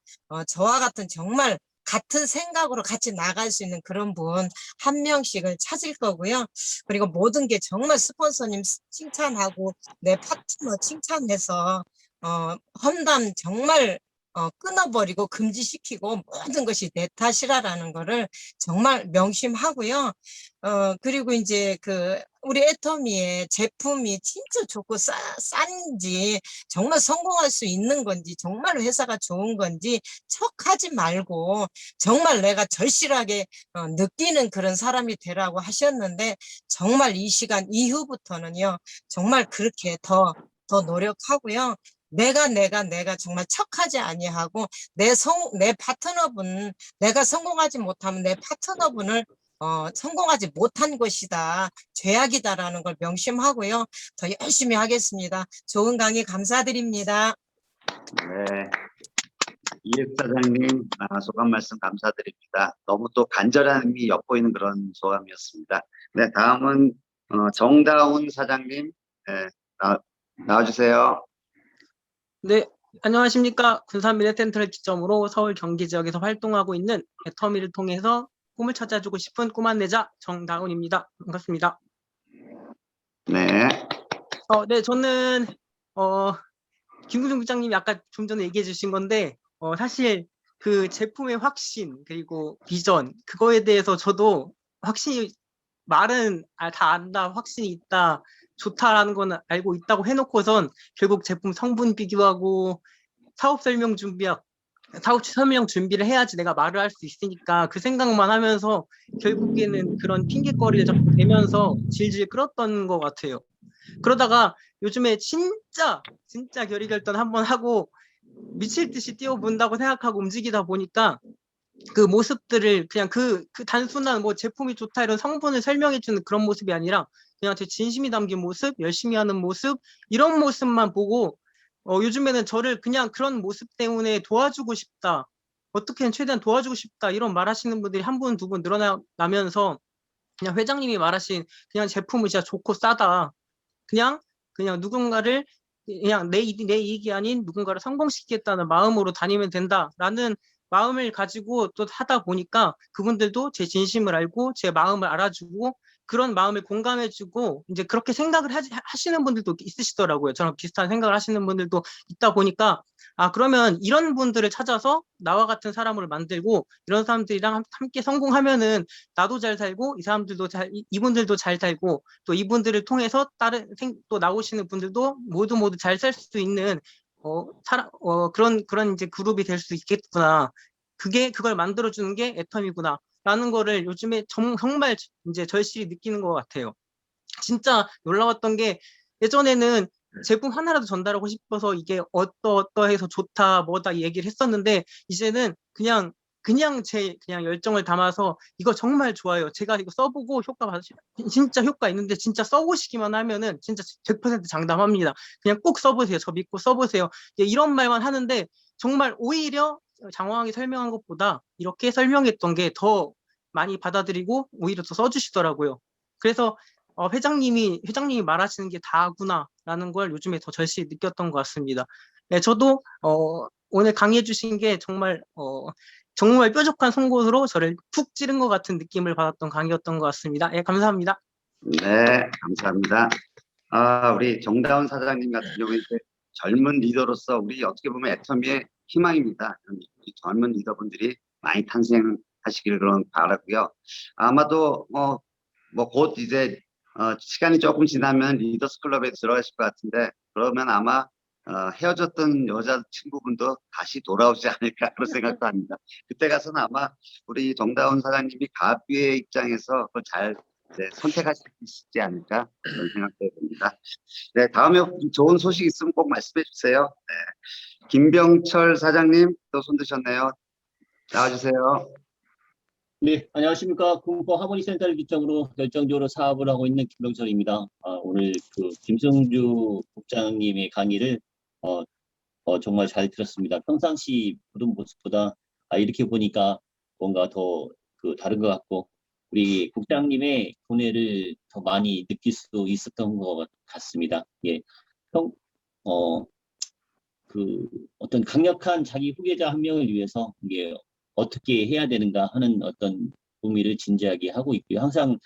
저와 같은 정말 같은 생각으로 같이 나갈 수 있는 그런 분 한 명씩을 찾을 거고요. 그리고 모든 게 정말 스폰서님 칭찬하고 내 파트너 칭찬해서 험담 정말 끊어버리고 금지시키고 모든 것이 내 탓이라는 거를 정말 명심하고요. 그리고 이제 우리 애터미의 제품이 진짜 좋고 싼지 정말 성공할 수 있는 건지 정말 회사가 좋은 건지 척하지 말고 정말 내가 절실하게 느끼는 그런 사람이 되라고 하셨는데 정말 이 시간 이후부터는요 정말 그렇게 더 노력하고요. 내가 정말 척하지 아니하고 내 파트너분 내가 성공하지 못하면 내 파트너분을 성공하지 못한 것이다. 죄악이다라는 걸 명심하고요. 더 열심히 하겠습니다. 좋은 강의 감사드립니다. 네. 이예수 사장님, 소감 말씀 감사드립니다. 너무 또 간절함이 엿보이는 그런 소감이었습니다. 네, 다음은 정다운 사장님, 네, 나와주세요. 네, 안녕하십니까. 군산 미래센터를 기점으로 서울 경기 지역에서 활동하고 있는 애터미를 통해서 꿈을 찾아주고 싶은 꿈안내자 정다운입니다. 반갑습니다. 네. 네, 저는 김구중 국장님이 아까 좀 전에 얘기해 주신 건데 사실 그 제품의 확신 그리고 비전 그거에 대해서 저도 확신이 말은 다 안다, 확신이 있다, 좋다라는 거는 알고 있다고 해놓고선 결국 제품 성분 비교하고 사업 설명 준비를 해야지 내가 말을 할 수 있으니까 그 생각만 하면서 결국에는 그런 핑계거리를 자꾸 대면서 질질 끌었던 것 같아요. 그러다가 요즘에 진짜 결의결단 한번 하고 미칠 듯이 뛰어본다고 생각하고 움직이다 보니까 그 모습들을 그냥 그 단순한 뭐 제품이 좋다 이런 성분을 설명해주는 그런 모습이 아니라 그냥 제 진심이 담긴 모습, 열심히 하는 모습 이런 모습만 보고 요즘에는 저를 그냥 그런 모습 때문에 도와주고 싶다, 어떻게든 최대한 도와주고 싶다 이런 말하시는 분들이 한 분, 두 분 늘어나면서 그냥 회장님이 말하신 그냥 제품은 진짜 좋고 싸다, 그냥 누군가를 그냥 내 이익이 아닌 누군가를 성공시키겠다는 마음으로 다니면 된다라는 마음을 가지고 또 하다 보니까 그분들도 제 진심을 알고 제 마음을 알아주고 그런 마음을 공감해주고 이제 그렇게 생각을 하시는 분들도 있으시더라고요. 저랑 비슷한 생각을 하시는 분들도 있다 보니까 아 그러면 이런 분들을 찾아서 나와 같은 사람을 만들고 이런 사람들이랑 함께 성공하면은 나도 잘 살고 이 사람들도 이분들도 잘 살고 또 이분들을 통해서 또 나오시는 분들도 모두 잘 살 수 있는 그런 이제 그룹이 될 수 있겠구나. 그걸 만들어주는 게 애텀이구나. 라는 거를 요즘에 정말 이제 절실히 느끼는 것 같아요. 진짜 놀라웠던 게 예전에는 제품 하나라도 전달하고 싶어서 이게 어떠해서 좋다 뭐다 얘기를 했었는데 이제는 그냥 열정을 담아서 이거 정말 좋아요. 제가 이거 써보고 진짜 효과 있는데 진짜 써보시기만 하면은 진짜 100% 장담합니다. 그냥 꼭 써보세요. 저 믿고 써보세요. 이런 말만 하는데 정말 오히려 장황하게 설명한 것보다 이렇게 설명했던 게 더 많이 받아들이고 오히려 더 써주시더라고요. 그래서 회장님이 말하시는 게 다구나라는 걸 요즘에 더 절실히 느꼈던 것 같습니다. 네, 저도 오늘 강의해 주신 게 정말 뾰족한 송곳으로 저를 푹 찌른 것 같은 느낌을 받았던 강의였던 것 같습니다. 예, 감사합니다. 네, 감사합니다. 우리 정다운 사장님 같은 경우에 이제 젊은 리더로서 우리 어떻게 보면 애터미의 희망입니다. 우리 젊은 리더분들이 많이 탄생하시길 그런 바라고요. 아마도 뭐 곧 이제 시간이 조금 지나면 리더스 클럽에 들어가실 것 같은데 그러면 아마 헤어졌던 여자 친구분도 다시 돌아오지 않을까 그런 생각도 합니다. 그때 가서는 아마 우리 정다운 사장님이 가비의 입장에서 그걸 잘 선택하실 수 있지 않을까 그런 생각도 듭니다. 네, 다음에 좋은 소식 있으면 꼭 말씀해 주세요. 네. 김병철 사장님 또 손 드셨네요. 나와주세요. 네, 안녕하십니까. 군포 하모니 센터를 기점으로 열정적으로 사업을 하고 있는 김병철입니다. 오늘 그 김성주 국장님의 강의를 정말 잘 들었습니다. 평상시 보던 모습보다 이렇게 보니까 뭔가 더 다른 것 같고 우리 국장님의 고뇌를 더 많이 느낄 수 있었던 것 같습니다. 예, 어떤 강력한 자기 후계자 한 명을 위해서 이게 어떻게 해야 되는가 하는 어떤 의미를 진지하게 하고 있고요. 항상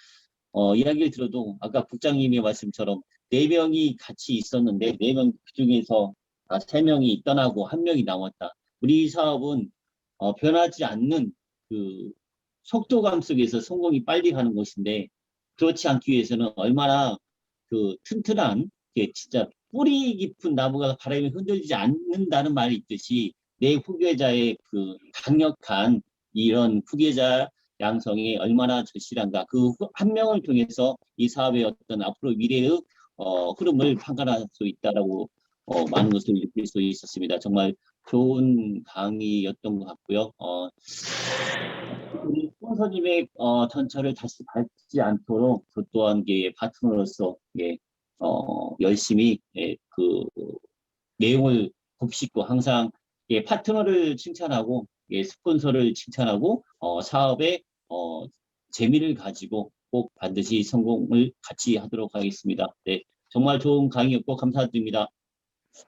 이야기를 들어도 아까 국장님의 말씀처럼 4명이 같이 있었는데 4명 그중에서 3명이 떠나고 1명이 남았다. 우리 사업은 변하지 않는 그 속도감 속에서 성공이 빨리 가는 것인데 그렇지 않기 위해서는 얼마나 튼튼한 진짜 뿌리 깊은 나무가 바람에 흔들리지 않는다는 말이 있듯이 내 후계자의 강력한 이런 후계자 양성이 얼마나 절실한가. 그 한 명을 통해서 이 사업의 어떤 앞으로 미래의 흐름을 판단할 수 있다라고 많은 것을 느낄 수 있었습니다. 정말 좋은 강의였던 것 같고요. 우리 스폰서님의 전철을 다시 밟지 않도록 저 또한 파트너로서 열심히 내용을 곱씹고 항상 파트너를 칭찬하고 스폰서를 칭찬하고 사업에 재미를 가지고 꼭 반드시 성공을 같이 하도록 하겠습니다. 네, 정말 좋은 강의였고 감사드립니다.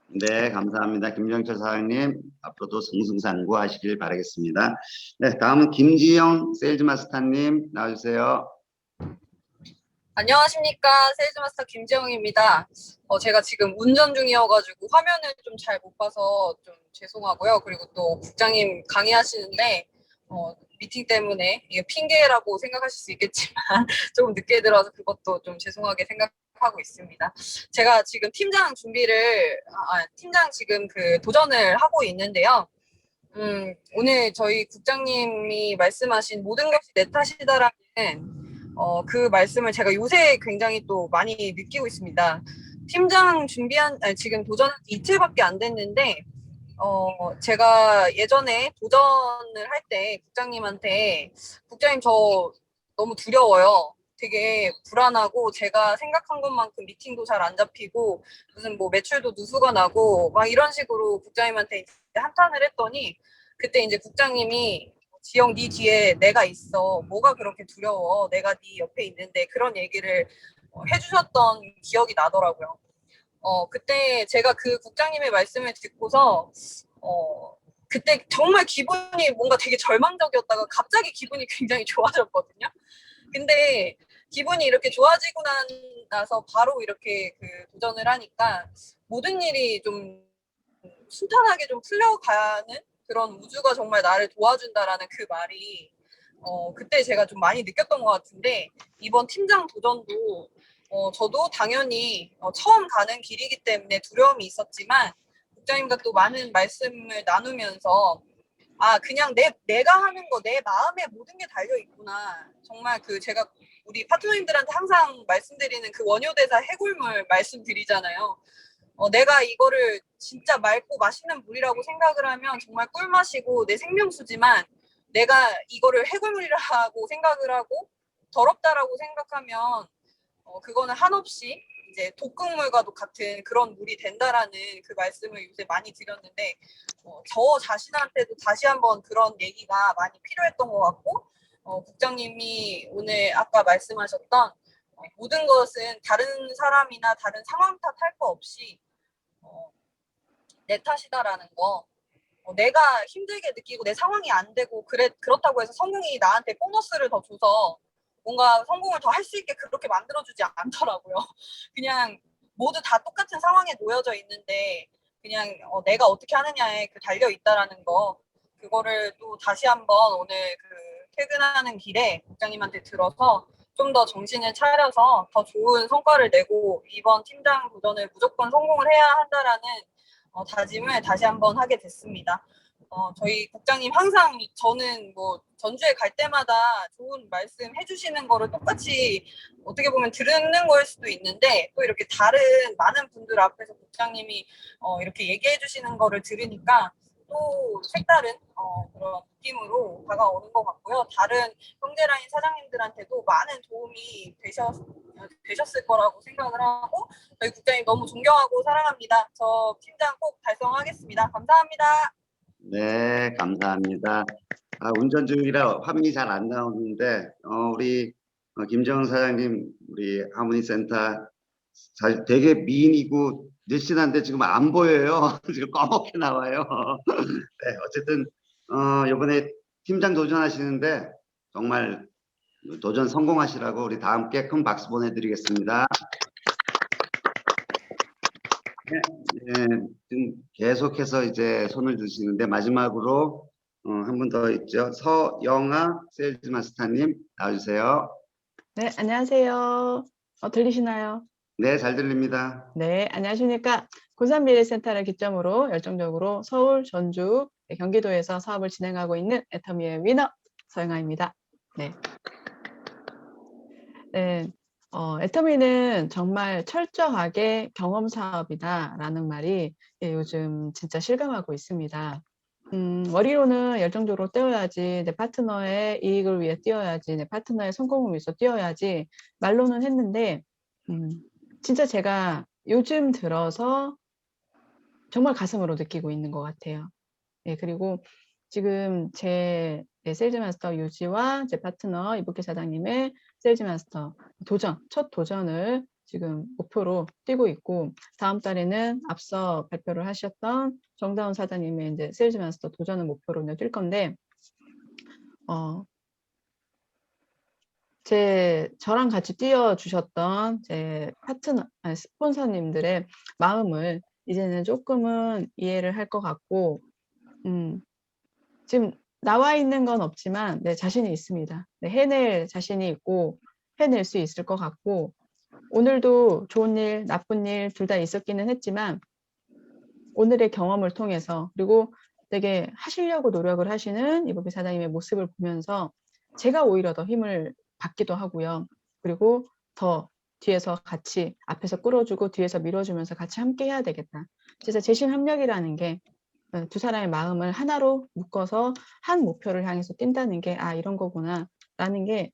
네, 감사합니다. 김병철 사장님 앞으로도 승승장구하시길 바라겠습니다. 네, 다음은 김지영 세일즈마스터님 나와주세요. 안녕하십니까. 세일즈마스터 김지영입니다. 제가 지금 운전 중이어가지고 화면을 좀 잘 못 봐서 좀 죄송하고요. 그리고 또 국장님 강의하시는데 미팅 때문에 이게 핑계라고 생각하실 수 있겠지만 조금 늦게 들어서 그것도 좀 죄송하게 생각하고 있습니다. 제가 지금 팀장 지금 도전을 하고 있는데요. 오늘 저희 국장님이 말씀하신 모든 것이 내 탓이다라는 그 말씀을 제가 요새 굉장히 또 많이 느끼고 있습니다. 팀장 지금 도전한 지 이틀밖에 안 됐는데, 제가 예전에 도전을 할 때 국장님한테, 국장님 저 너무 두려워요. 되게 불안하고 제가 생각한 것만큼 미팅도 잘 안 잡히고 무슨 뭐 매출도 누수가 나고 막 이런 식으로 국장님한테 한탄을 했더니 그때 이제 국장님이 지영 네 뒤에 내가 있어. 뭐가 그렇게 두려워. 내가 네 옆에 있는데 그런 얘기를 해주셨던 기억이 나더라고요. 그때 제가 그 국장님의 말씀을 듣고서 그때 정말 기분이 뭔가 되게 절망적이었다가 갑자기 기분이 굉장히 좋아졌거든요. 근데 기분이 이렇게 좋아지고 나서 바로 이렇게 그 도전을 하니까 모든 일이 좀 순탄하게 좀 풀려가는 그런 우주가 정말 나를 도와준다라는 그 말이 그때 제가 좀 많이 느꼈던 것 같은데 이번 팀장 도전도 저도 당연히 처음 가는 길이기 때문에 두려움이 있었지만 국장님과 또 많은 말씀을 나누면서 아 그냥 내가 하는 거 내 마음에 모든 게 달려 있구나. 정말 그 제가 우리 파트너님들한테 항상 말씀드리는 그 원효대사 해골물 말씀드리잖아요. 내가 이거를 진짜 맑고 맛있는 물이라고 생각을 하면 정말 꿀맛이고 내 생명수지만 내가 이거를 해골물이라고 생각을 하고 더럽다라고 생각하면 그거는 한없이 이제 독극물과도 같은 그런 물이 된다라는 그 말씀을 요새 많이 드렸는데 저 자신한테도 다시 한번 그런 얘기가 많이 필요했던 것 같고 국장님이 오늘 아까 말씀하셨던 모든 것은 다른 사람이나 다른 상황 탓할 거 없이 내 탓이다라는 거 내가 힘들게 느끼고 내 상황이 안 되고 그렇다고 해서 성공이 나한테 보너스를 더 줘서 뭔가 성공을 더 할 수 있게 그렇게 만들어주지 않더라고요. 그냥 모두 다 똑같은 상황에 놓여져 있는데 그냥 내가 어떻게 하느냐에 달려 있다라는 거 그거를 또 다시 한번 오늘 그 퇴근하는 길에 국장님한테 들어서 좀 더 정신을 차려서 더 좋은 성과를 내고 이번 팀장 도전을 무조건 성공을 해야 한다라는 다짐을 다시 한번 하게 됐습니다. 저희 국장님 항상 저는 뭐 전주에 갈 때마다 좋은 말씀 해주시는 거를 똑같이 어떻게 보면 들은 거일 수도 있는데 또 이렇게 다른 많은 분들 앞에서 국장님이 이렇게 얘기해 주시는 거를 들으니까 또 색다른 그런 느낌으로 다가오는 것 같고요. 다른 형제라인 사장님들한테도 많은 도움이 되셨을 거라고 생각을 하고 저희 국장님 너무 존경하고 사랑합니다. 저 팀장 꼭 달성하겠습니다. 감사합니다. 네, 감사합니다. 운전 중이라 화면이 잘 안 나오는데 우리 김정은 사장님 우리 하모니 센터 되게 미인이고 늘씬한데 지금 안 보여요. 지금 검게 나와요. 네, 어쨌든 이번에 팀장 도전하시는데 정말 도전 성공하시라고 우리 다 함께 큰 박수 보내드리겠습니다. 네, 지금 계속해서 이제 손을 드시는데 마지막으로 한 분 더 있죠. 서영아 세일즈 마스터님 나와주세요. 네, 안녕하세요. 들리시나요? 네, 잘 들립니다. 네, 안녕하십니까. 군산미래센터를 기점으로 열정적으로 서울, 전주, 경기도에서 사업을 진행하고 있는 애터미의 위너 서영아입니다. 네. 네, 애터미는 정말 철저하게 경험 사업이다라는 말이 요즘 진짜 실감하고 있습니다. 머리로는 열정적으로 뛰어야지, 내 파트너의 이익을 위해 뛰어야지, 내 파트너의 성공을 위해서 뛰어야지 말로는 했는데 진짜 제가 요즘 들어서 정말 가슴으로 느끼고 있는 것 같아요. 네, 그리고 지금 제 세일즈 마스터 유지와 제 파트너 이복희 사장님의 세일즈 마스터 첫 도전을 지금 목표로 뛰고 있고 다음 달에는 앞서 발표를 하셨던 정다운 사장님의 이제 세일즈 마스터 도전을 목표로 뛸 건데 저랑 같이 뛰어주셨던 제 파트너, 스폰서님들의 마음을 이제는 조금은 이해를 할 것 같고, 지금 나와 있는 건 없지만, 네, 자신이 있습니다. 네, 해낼 자신이 있고, 해낼 수 있을 것 같고, 오늘도 좋은 일, 나쁜 일 둘 다 있었기는 했지만, 오늘의 경험을 통해서, 그리고 되게 하시려고 노력을 하시는 이복희 사장님의 모습을 보면서, 제가 오히려 더 힘을 받기도 하고요. 그리고 더 뒤에서 같이 앞에서 끌어주고 뒤에서 밀어주면서 같이 함께 해야 되겠다. 진짜 재심합력이라는 게 두 사람의 마음을 하나로 묶어서 한 목표를 향해서 뛴다는 게 이런 거구나 라는 게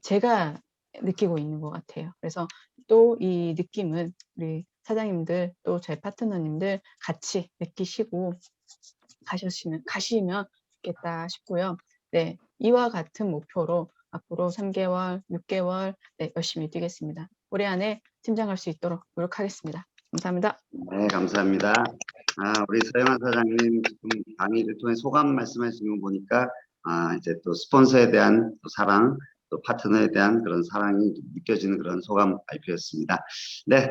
제가 느끼고 있는 것 같아요. 그래서 또 이 느낌은 우리 사장님들 또 제 파트너님들 같이 느끼시고 가시면 좋겠다 싶고요. 네, 이와 같은 목표로 앞으로 3개월, 6개월 열심히 뛰겠습니다. 올해 안에 팀장할 수 있도록 노력하겠습니다. 감사합니다. 네, 감사합니다. 우리 서영아 사장님 지금 강의를 통해 소감 말씀하시는 거 보니까 이제 또 스폰서에 대한 또 사랑, 또 파트너에 대한 그런 사랑이 느껴지는 그런 소감 발표였습니다. 네,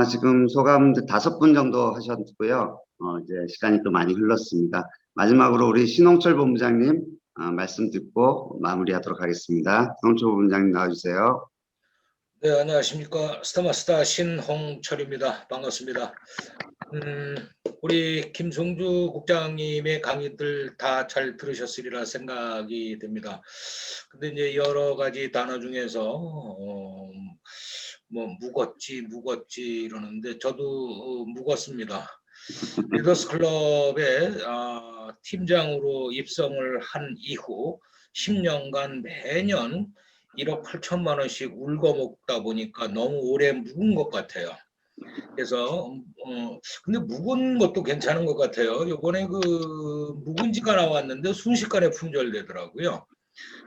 지금 소감 5분 정도 하셨고요. 이제 시간이 또 많이 흘렀습니다. 마지막으로 우리 신홍철 본부장님 말씀 듣고 마무리하도록 하겠습니다. 신홍철 본부장님 나와주세요. 네, 안녕하십니까. 스타마스타 신홍철입니다. 반갑습니다. 우리 김성주 국장님의 강의들 다 잘 들으셨으리라 생각이 됩니다. 근데 이제 여러 가지 단어 중에서 뭐 묵었지 이러는데 저도 묵었습니다. 리더스 클럽에 팀장으로 입성을 한 이후 10년간 매년 1억 8천만 원씩 울거먹다 보니까 너무 오래 묵은 것 같아요. 그래서 근데 묵은 것도 괜찮은 것 같아요. 이번에 그 묵은지가 나왔는데 순식간에 품절되더라고요.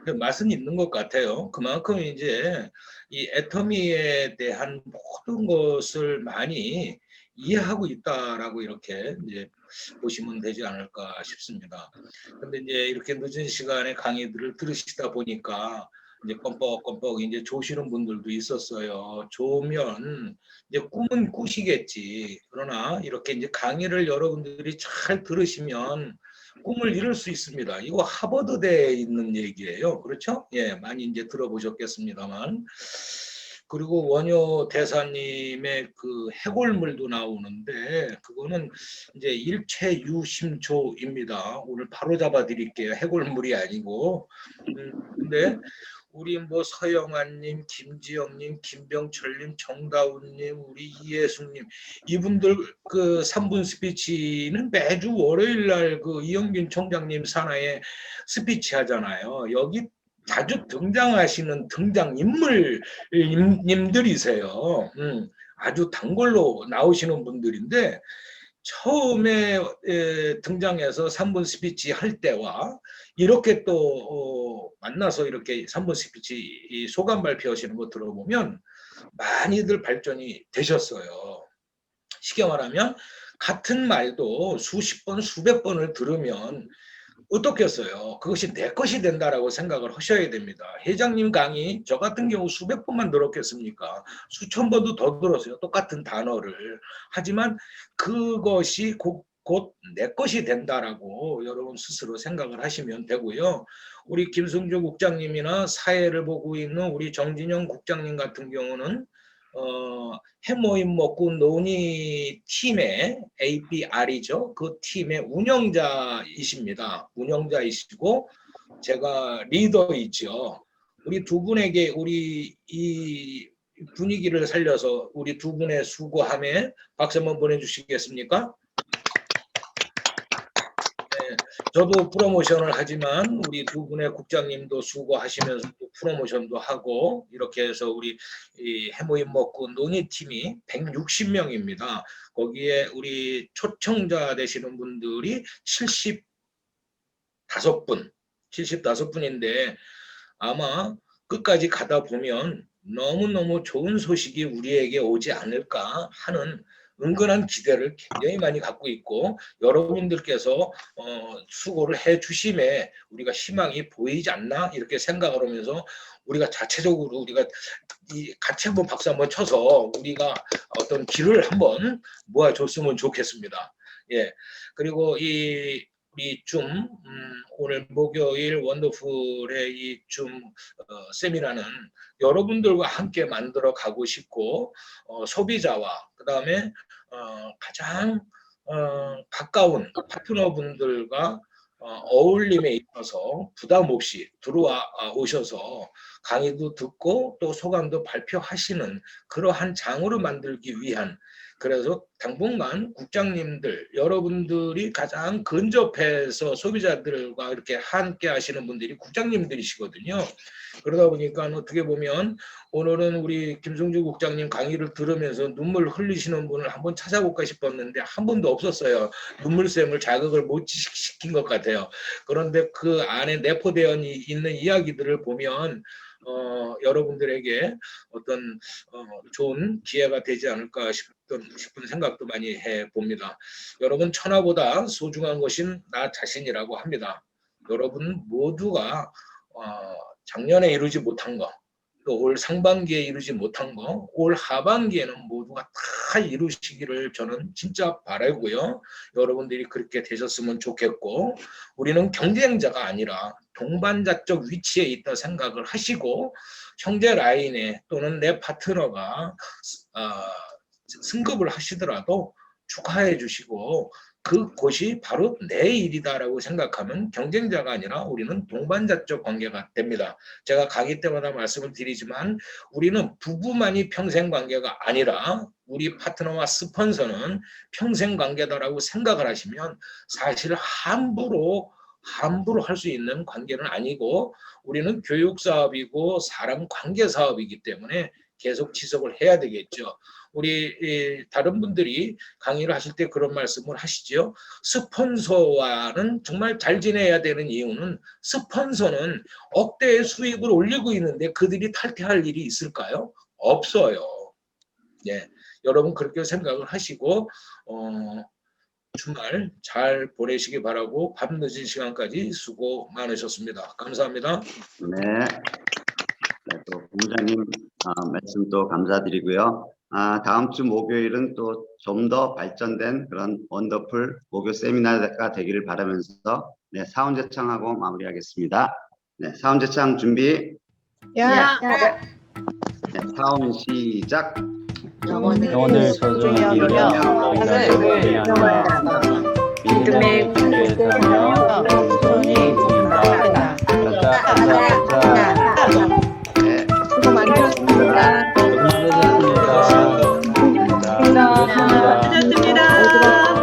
근데 맛은 있는 것 같아요. 그만큼 이제 이 애터미에 대한 모든 것을 많이 이해하고 있다라고 이렇게 이제 보시면 되지 않을까 싶습니다. 근데 이제 이렇게 늦은 시간에 강의들을 들으시다 보니까 이제 껌뻑껌뻑 이제 조시는 분들도 있었어요. 좋으면 이제 꿈은 꾸시겠지. 그러나 이렇게 이제 강의를 여러분들이 잘 들으시면 꿈을 이룰 수 있습니다. 이거 하버드대에 있는 얘기예요. 그렇죠? 예, 많이 이제 들어보셨겠습니다만. 그리고 원효 대사님의 그 해골물도 나오는데 그거는 이제 일체유심조입니다. 오늘 바로 잡아 드릴게요. 해골물이 아니고. 근데 우리 뭐 서영아님, 김지영님, 김병철님, 정다운님, 우리 이예숙님 이분들 그 3분 스피치는 매주 월요일 날 그 이영균 총장님 산하에 스피치 하잖아요. 여기 자주 등장하시는 등장인물님들이세요. 아주 단골로 나오시는 분들인데 처음에 등장해서 3분 스피치 할 때와 이렇게 또 만나서 이렇게 3분 스피치 소감 발표하시는 거 들어보면 많이들 발전이 되셨어요. 쉽게 말하면 같은 말도 수십 번, 수백 번을 들으면 어떻겠어요? 그것이 내 것이 된다라고 생각을 하셔야 됩니다. 회장님 강의 저 같은 경우 수백 번만 들었겠습니까? 수천 번도 더 들었어요. 똑같은 단어를. 하지만 그것이 곧 내 것이 된다라고 여러분 스스로 생각을 하시면 되고요. 우리 김승주 국장님이나 사회를 보고 있는 우리 정진영 국장님 같은 경우는 해모임 먹고 논의 팀의 APR이죠. 그 팀의 운영자이십니다. 운영자이시고 제가 리더이죠. 우리 두 분에게 우리 이 분위기를 살려서 우리 두 분의 수고함에 박수 한번 보내주시겠습니까? 네, 저도 프로모션을 하지만 우리 두 분의 국장님도 수고하시면서 프로모션도 하고 이렇게 해서 우리 이 해모임 먹고 논의팀이 160명입니다. 거기에 우리 초청자 되시는 분들이 75분인데 아마 끝까지 가다 보면 너무너무 좋은 소식이 우리에게 오지 않을까 하는 은근한 기대를 굉장히 많이 갖고 있고 여러분들께서 수고를 해 주심에 우리가 희망이 보이지 않나 이렇게 생각을 하면서 우리가 자체적으로 우리가 같이 한번 박수 한번 쳐서 우리가 어떤 길을 한번 모아줬으면 좋겠습니다. 예, 그리고 우리 줌 오늘 목요일 원더풀의 이 줌 세미나는 여러분들과 함께 만들어 가고 싶고 소비자와 그 다음에 가장 가까운 파트너분들과 어울림에 있어서 부담 없이 들어와 오셔서 강의도 듣고 또 소감도 발표하시는 그러한 장으로 만들기 위한 그래서 당분간 국장님들 여러분들이 가장 근접해서 소비자들과 이렇게 함께 하시는 분들이 국장님들이시거든요. 그러다 보니까 어떻게 보면 오늘은 우리 김성주 국장님 강의를 들으면서 눈물 흘리시는 분을 한번 찾아볼까 싶었는데 한 번도 없었어요. 눈물샘을 자극을 못 시킨 것 같아요. 그런데 그 안에 내포되어 있는 이야기들을 보면 여러분들에게 어떤 좋은 기회가 되지 않을까 싶은 생각도 많이 해봅니다. 여러분 천하보다 소중한 것인 나 자신이라고 합니다. 여러분 모두가 작년에 이루지 못한 거, 또 올 상반기에 이루지 못한 거, 올 하반기에는 모두가 다 이루시기를 저는 진짜 바라고요. 여러분들이 그렇게 되셨으면 좋겠고, 우리는 경쟁자가 아니라 동반자적 위치에 있다 생각을 하시고, 형제 라인에 또는 내 파트너가 승급을 하시더라도 축하해 주시고, 그곳이 바로 내 일이다라고 생각하면 경쟁자가 아니라 우리는 동반자적 관계가 됩니다. 제가 강의 때마다 말씀을 드리지만 우리는 부부만이 평생 관계가 아니라 우리 파트너와 스폰서는 평생 관계다라고 생각을 하시면 사실 함부로 할 수 있는 관계는 아니고, 우리는 교육 사업이고 사람 관계 사업이기 때문에 계속 지속을 해야 되겠죠. 우리 다른 분들이 강의를 하실 때 그런 말씀을 하시죠. 스폰서와는 정말 잘 지내야 되는 이유는, 스폰서는 억대의 수익을 올리고 있는데 그들이 탈퇴할 일이 있을까요? 없어요. 예, 여러분 그렇게 생각을 하시고 주말 잘 보내시기 바라고, 밤늦은 시간까지 수고 많으셨습니다. 감사합니다. 네. 네, 또 본부장님 말씀도 감사드리고요. 다음 주 목요일은 또 좀 더 발전된 그런 원더풀 목요 세미나가 되기를 바라면서 네, 사원제창하고 마무리하겠습니다. 네, 사원제창 준비. 야. 네, 사원 시작. 영혼을 소중히 여기며 자식을 영원하다. 믿음의 굳게하며 겸손히 인도하다. 가자. 네. 수고 많으셨습니다. 수고하셨습니다. 수고하셨습니다.